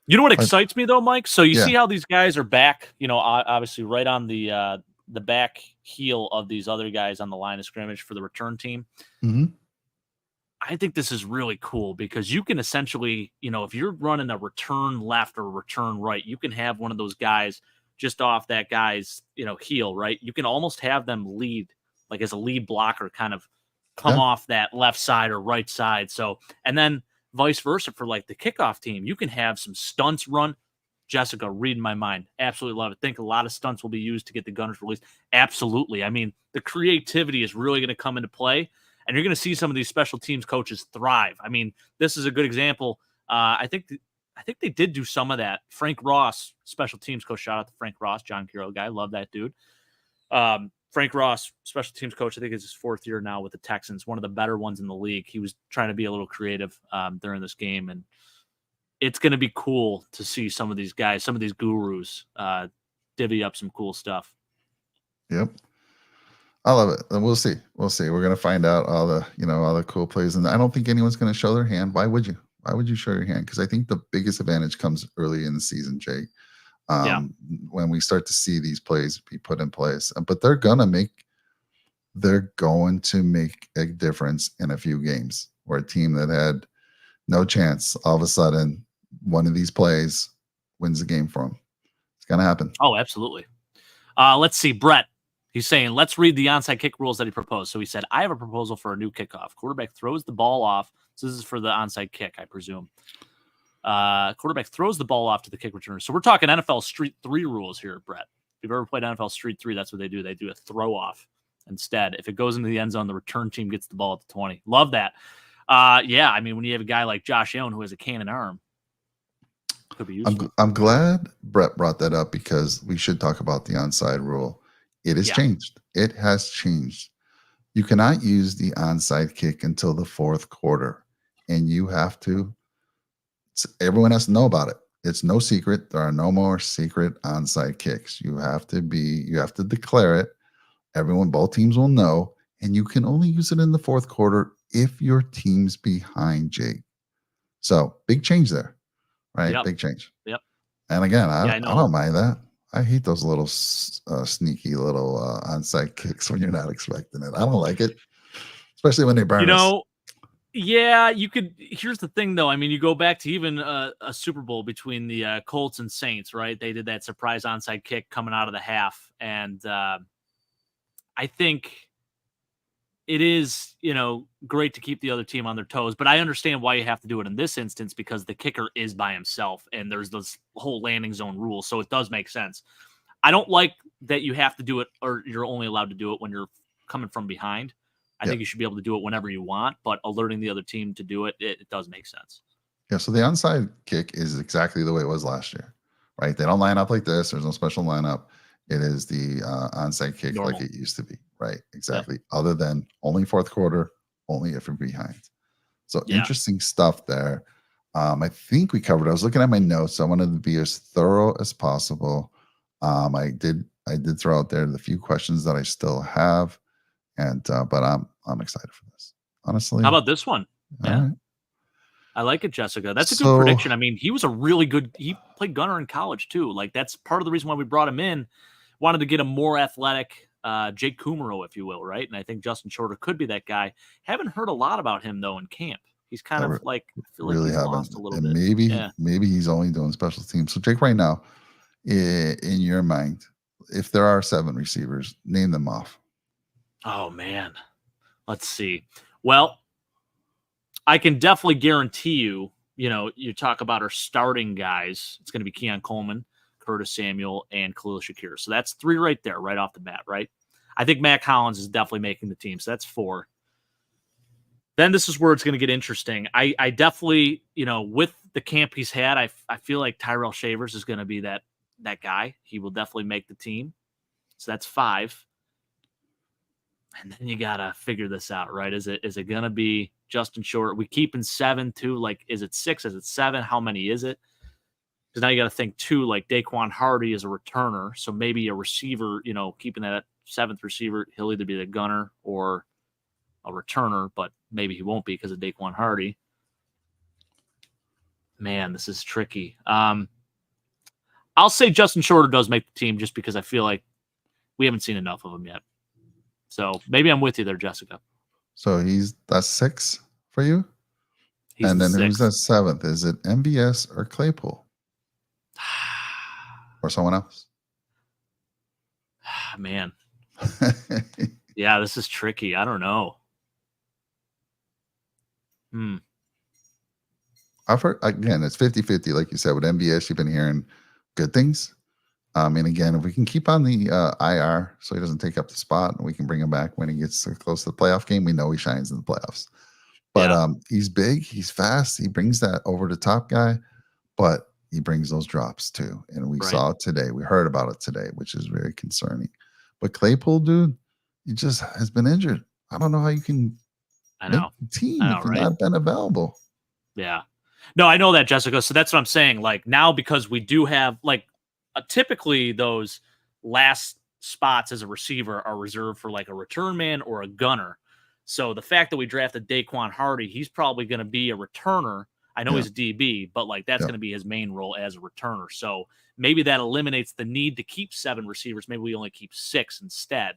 You know what excites me though, Mike? So you see how these guys are back, obviously right on the back heel of these other guys on the line of scrimmage for the return team. Mm-hmm. I think this is really cool because you can essentially, if you're running a return left or return right, you can have one of those guys just off that guy's, heel, right? You can almost have them lead, like as a lead blocker, kind of come off that left side or right side. So, and then vice versa for like the kickoff team, you can have some stunts run. Jessica, reading my mind. Absolutely love it. Think a lot of stunts will be used to get the gunners released. Absolutely. I mean, the creativity is really going to come into play, and you're going to see some of these special teams coaches thrive. I mean, this is a good example. I think they did do some of that. Frank Ross, special teams coach. Shout out to Frank Ross, John Carroll guy. Love that dude. Frank Ross, special teams coach, I think it's his 4th year now with the Texans, one of the better ones in the league. He was trying to be a little creative during this game, and it's going to be cool to see some of these guys, some of these gurus divvy up some cool stuff. Yep. I love it. And we'll see. We're going to find out all the cool plays. And I don't think anyone's going to show their hand. Why would you? Why would you show your hand? Because I think the biggest advantage comes early in the season, Jay. Yeah. When we start to see these plays be put in place. But they're going to make a difference in a few games where a team that had no chance, all of a sudden, one of these plays wins the game for them. It's going to happen. Oh, absolutely. Let's see. Brett, he's saying, let's read the onside kick rules that he proposed. So he said, I have a proposal for a new kickoff. Quarterback throws the ball off. So this is for the onside kick, I presume. Quarterback throws the ball off to the kick returner. So we're talking NFL Street 3 rules here, Brett. If you've ever played NFL Street 3, that's what they do. They do a throw off instead. If it goes into the end zone, the return team gets the ball at the 20. Love that. Yeah, I mean, when you have a guy like Josh Allen who has a cannon arm, could be useful. I'm glad Brett brought that up because we should talk about the onside rule. It has changed. It has changed. You cannot use the onside kick until the fourth quarter, and you have to. Everyone has to know about it. It's no secret. There are no more secret onside kicks. You have to declare it. Both teams will know, and you can only use it in the fourth quarter if your team's behind, Jake. So big change there, right? Yep. Big change. Yep. And again, I don't mind that. I hate those little sneaky little onside kicks when you're not expecting it. I don't like it, especially when they burn us. Yeah, you could. Here's the thing, though. I mean, you go back to even a Super Bowl between the Colts and Saints, right? They did that surprise onside kick coming out of the half. And I think it is, great to keep the other team on their toes. But I understand why you have to do it in this instance because the kicker is by himself. And there's this whole landing zone rule. So it does make sense. I don't like that you have to do it or you're only allowed to do it when you're coming from behind. I think you should be able to do it whenever you want, but alerting the other team to do it, it does make sense. Yeah, so the onside kick is exactly the way it was last year, right? They don't line up like this. There's no special lineup. It is the onside kick like it used to be, right? Exactly. Yeah. Other than only fourth quarter, only if you're behind. So interesting stuff there. I think we covered. I was looking at my notes. I wanted to be as thorough as possible. I did throw out there the few questions that I still have. And but I'm excited for this. Honestly. How about this one? Yeah. Right. I like it, Jessica. That's a good prediction. I mean, he was he played gunner in college too. Like that's part of the reason why we brought him in. Wanted to get a more athletic Jake Kummerow, if you will, right? And I think Justin Shorter could be that guy. Haven't heard a lot about him though in camp. He's kind of like I feel really like he's lost a little bit. Maybe he's only doing special teams. So Jake, right now, in your mind, if there are 7 receivers, name them off. Oh, man. Let's see. Well, I can definitely guarantee you, you talk about our starting guys. It's going to be Keon Coleman, Curtis Samuel, and Khalil Shakir. So that's 3 right there, right off the bat, right? I think Matt Collins is definitely making the team. So that's 4. Then this is where it's going to get interesting. I definitely, with the camp he's had, I feel like Tyrell Shavers is going to be that guy. He will definitely make the team. So that's 5. And then you got to figure this out, right? Is it going to be Justin Short? We keep in 7 too. Like, is it 6? Is it 7? How many is it? Because now you got to think too, like Daquan Hardy is a returner. So maybe a receiver, keeping that 7th receiver, he'll either be the gunner or a returner, but maybe he won't be because of Daquan Hardy. Man, this is tricky. I'll say Justin Shorter does make the team just because I feel like we haven't seen enough of him yet. So maybe I'm with you there, Jessica. So that's 6 for you? And then who's that 7th? Is it MVS or Claypool? Or someone else? Man. Yeah, this is tricky. I don't know. I've heard, again, it's 50-50. Like you said, with MVS, you've been hearing good things. And again, if we can keep on the IR so he doesn't take up the spot and we can bring him back when he gets close to the playoff game, we know he shines in the playoffs. But he's big, he's fast, he brings that over the top guy, but he brings those drops too. And we saw it today. We heard about it today, which is very concerning. But Claypool, dude, he just has been injured. I don't know how you can make the team if he's not been available. Yeah. No, I know that, Jessica. So that's what I'm saying. Like now, because we do have typically those last spots as a receiver are reserved for like a return man or a gunner. So the fact that we drafted Daquan Hardy, he's probably going to be a returner. I know Yeah. he's a DB, but like that's Yeah. going to be his main role as a returner. So maybe that eliminates the need to keep 7 receivers. Maybe we only keep 6 instead.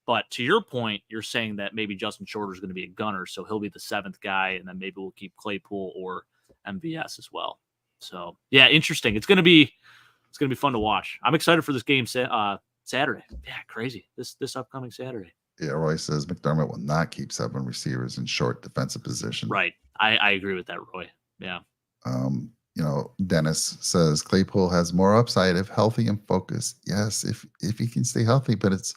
But to your point, you're saying that maybe Justin Shorter is going to be a gunner, so he'll be the 7th guy, and then maybe we'll keep Claypool or MVS as well. So yeah, interesting. It's going to be fun to watch. I'm excited for this game Saturday. Yeah, crazy. This upcoming Saturday. Yeah, Roy says McDermott will not keep 7 receivers in short defensive position. Right. I agree with that, Roy. Yeah. Dennis says Claypool has more upside if healthy and focused. Yes, if he can stay healthy, but it's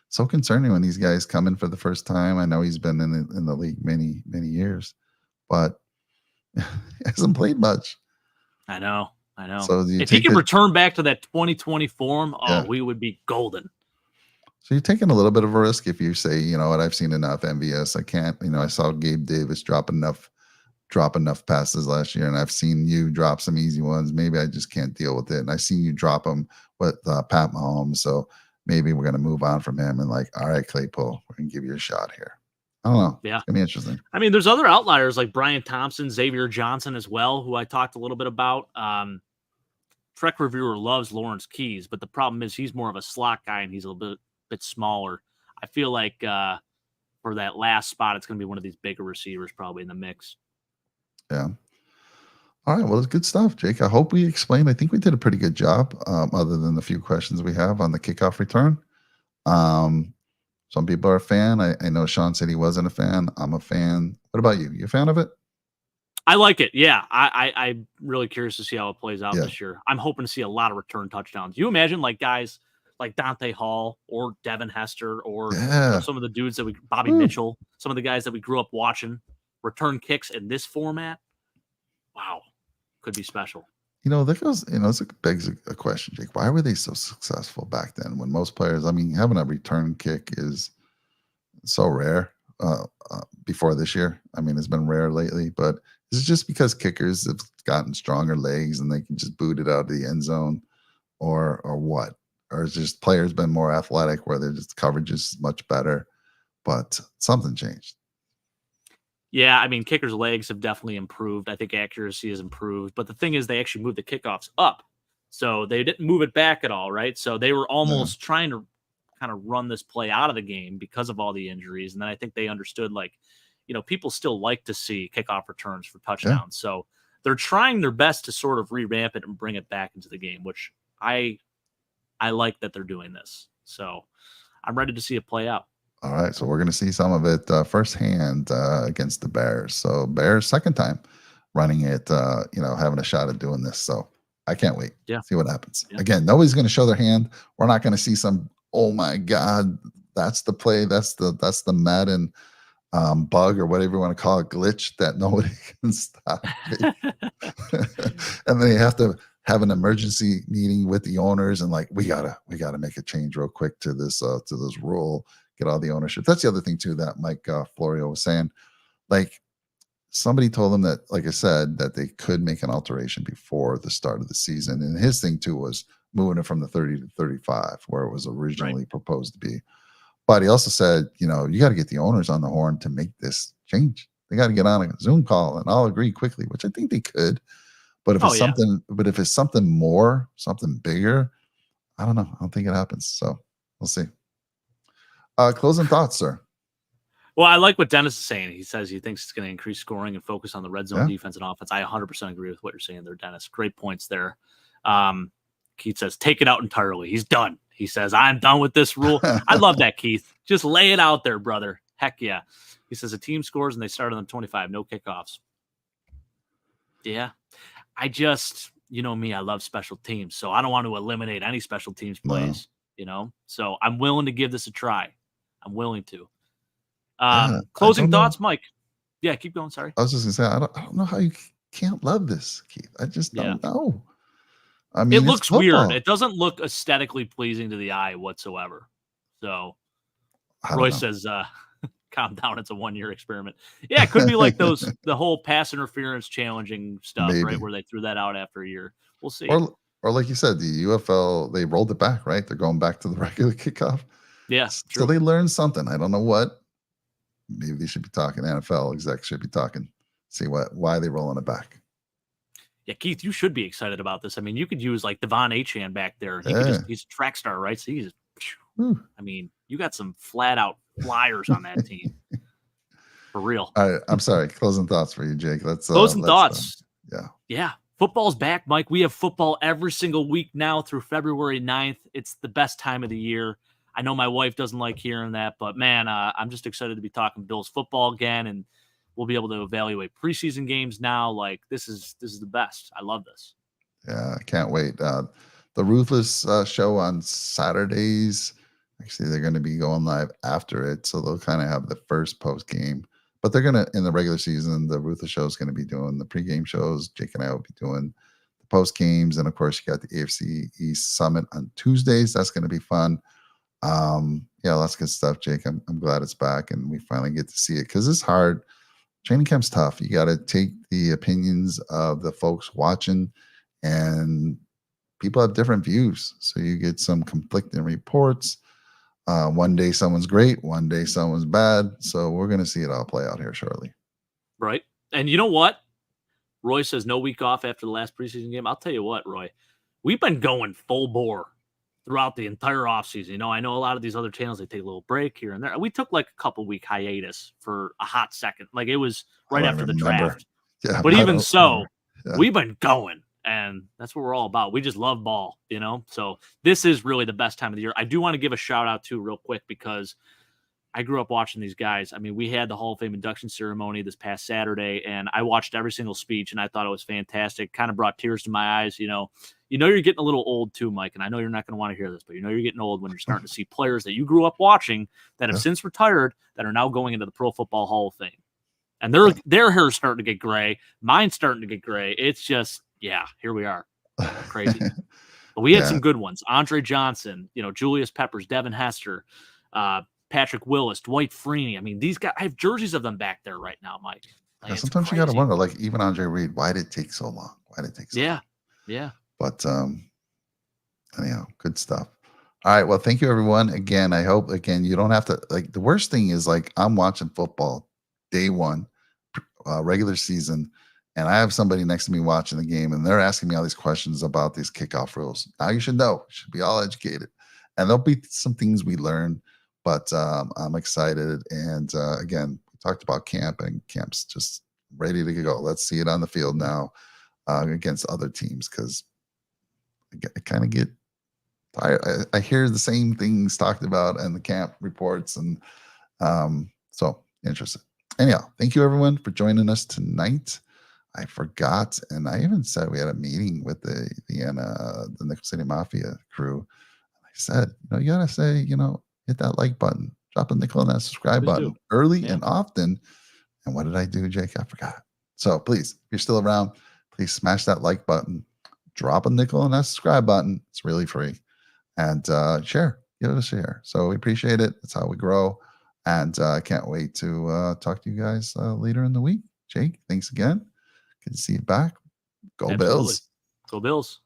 so concerning when these guys come in for the first time. I know he's been in the league many years, but he hasn't played much. I know. So if he can return back to that 2020 form, we would be golden. So you're taking a little bit of a risk if you say, you know what, I've seen enough MVS. I can't, I saw Gabe Davis drop enough passes last year, and I've seen you drop some easy ones. Maybe I just can't deal with it. And I've seen you drop them with Pat Mahomes. So maybe we're going to move on from him and like, all right, Claypool, we're going to give you a shot here. I don't know. Yeah. It's going to be interesting. I mean, there's other outliers like Brian Thompson, Xavier Johnson as well, who I talked a little bit about. Trek Reviewer loves Lawrence Keys, but the problem is he's more of a slot guy and he's a little bit smaller. I feel like for that last spot, it's going to be one of these bigger receivers probably in the mix. Yeah. All right. Well, it's good stuff, Jake. I hope we explained. I think we did a pretty good job, other than the few questions we have on the kickoff return. Some people are a fan. I know Sean said he wasn't a fan. I'm a fan. What about you? You a fan of it? I like it. Yeah. I'm really curious to see how it plays out this year. I'm hoping to see a lot of return touchdowns. You imagine like guys like Dante Hall or Devin Hester or some of the dudes that Bobby Mitchell, some of the guys that we grew up watching return kicks in this format. Wow. Could be special. That goes, it begs a question, Jake. Why were they so successful back then when most players, having a return kick is so rare before this year? It's been rare lately, but is it just because kickers have gotten stronger legs and they can just boot it out of the end zone or what? Or is just players been more athletic where their just coverage is much better, but something changed? Yeah, kickers' legs have definitely improved. I think accuracy has improved. But the thing is, they actually moved the kickoffs up. So they didn't move it back at all, right? So they were almost trying to kind of run this play out of the game because of all the injuries. And then I think they understood, people still like to see kickoff returns for touchdowns. Yeah. So they're trying their best to sort of re-ramp it and bring it back into the game, which I like that they're doing this. So I'm ready to see it play out. All right, so we're going to see some of it firsthand against the Bears. So Bears second time running it, having a shot at doing this. So I can't wait. Yeah. See what happens. Yeah. Again, nobody's going to show their hand. We're not going to see some, oh my God, that's the play. That's the Madden bug or whatever you want to call it, glitch that nobody can stop. And then you have to have an emergency meeting with the owners and like, we gotta make a change real quick to this rule. Get all the ownership. That's the other thing too that Mike Florio was saying. Like somebody told him that, like I said, that they could make an alteration before the start of the season. And his thing too was moving it from the 30 to 35, where it was originally proposed to be. But he also said, you got to get the owners on the horn to make this change. They got to get on a Zoom call and all agree quickly, which I think they could. But if it's something more, something bigger, I don't know. I don't think it happens. So we'll see. Closing thoughts, sir. Well, I like what Dennis is saying. He says he thinks it's going to increase scoring and focus on the red zone defense and offense. I 100% agree with what you're saying there, Dennis. Great points there. Keith says, take it out entirely. He's done. He says, I'm done with this rule. I love that, Keith. Just lay it out there, brother. Heck yeah. He says a team scores and they start on the 25. No kickoffs. Yeah. I just, me, I love special teams. So I don't want to eliminate any special teams plays, So I'm willing to give this a try. I'm willing to. Closing thoughts, Mike. Yeah, keep going. Sorry. I was just gonna say, I don't know how you can't love this, Keith. I just don't know. It looks weird. It doesn't look aesthetically pleasing to the eye whatsoever. So Roy says, calm down. It's a 1-year experiment. Yeah, it could be like the whole pass interference challenging stuff, right? Where they threw that out after a year. We'll see. Or like you said, the UFL, they rolled it back, right? They're going back to the regular kickoff. Yeah. So they learned something. I don't know what. Maybe they should be talking. NFL execs should be talking. See why they're rolling it back. Yeah, Keith, you should be excited about this. I mean, you could use like Devon Achane back there. Yeah. He's a track star, right? So Whew. I mean, you got some flat out flyers on that team. For real. All right, I'm sorry. Closing thoughts for you, Jake. Closing thoughts. Yeah. Yeah. Football's back, Mike. We have football every single week now through February 9th. It's the best time of the year. I know my wife doesn't like hearing that, but man, I'm just excited to be talking Bills football again, and we'll be able to evaluate preseason games now. Like this is the best. I love this. Yeah, I can't wait. The Ruthless show on Saturdays. Actually, they're going to be going live after it, so they'll kind of have the first post game. But they're going to, in the regular season, the Ruthless show is going to be doing the pregame shows. Jake and I will be doing the post games, and of course, you got the AFC East Summit on Tuesdays. That's going to be fun. Yeah, lots of good stuff, Jake. I'm glad it's back, and we finally get to see it because it's hard. Training camp's tough. You got to take the opinions of the folks watching, and people have different views, so you get some conflicting reports. One day someone's great, one day someone's bad. So we're going to see it all play out here shortly. Right. And you know what? Roy says no week off after the last preseason game. I'll tell you what, Roy, we've been going full bore throughout the entire offseason. You know, I know a lot of these other channels, they take a little break here and there. We took like a couple week hiatus for a hot second. Like it was right after the draft. Yeah, but even so, yeah. We've been going. And that's what we're all about. We just love ball, you know? So this is really the best time of the year. I do want to give a shout out to real quick because I grew up watching these guys. I mean, we had the Hall of Fame induction ceremony this past Saturday, and I watched every single speech, and I thought it was fantastic. Kind of brought tears to my eyes, you know. You're getting a little old too, Mike, and I know you're not going to want to hear this, but you're getting old when you're starting to see players that you grew up watching that have since retired that are now going into the Pro Football Hall of Fame. And their hair's starting to get gray. Mine's starting to get gray. It's just, yeah, here we are. Crazy. But we had some good ones. Andre Johnson, Julius Peppers, Devin Hester, Patrick Willis, Dwight Freeney. I mean, these guys, I have jerseys of them back there right now, Mike. Like, sometimes you got to wonder, like even Andre Reed, why did it take so long? Yeah. But anyhow, good stuff. All right. Well, thank you, everyone. Again, I hope, you don't have to, like, the worst thing is, like, I'm watching football day one, regular season, and I have somebody next to me watching the game, and they're asking me all these questions about these kickoff rules. Now you should know, should be all educated, and there'll be some things we learn, but I'm excited. And again, we talked about camp, and camp's just ready to go. Let's see it on the field now against other teams, because I kind of get tired. I hear the same things talked about in the camp reports, and so interested. Anyhow, thank you everyone for joining us tonight. I forgot, and I even said we had a meeting with the Nickel City Mafia crew. I said, you gotta say, hit that like button, drop a nickel on that subscribe button early and often. And what did I do, Jake? I forgot. So please, if you're still around, please smash that like button, drop a nickel on that subscribe button. It's really free. And share, give it a share. So we appreciate it. That's how we grow. And I can't wait to talk to you guys later in the week. Jake, thanks again. Good to see you back. Go Absolutely. Bills. Go Bills.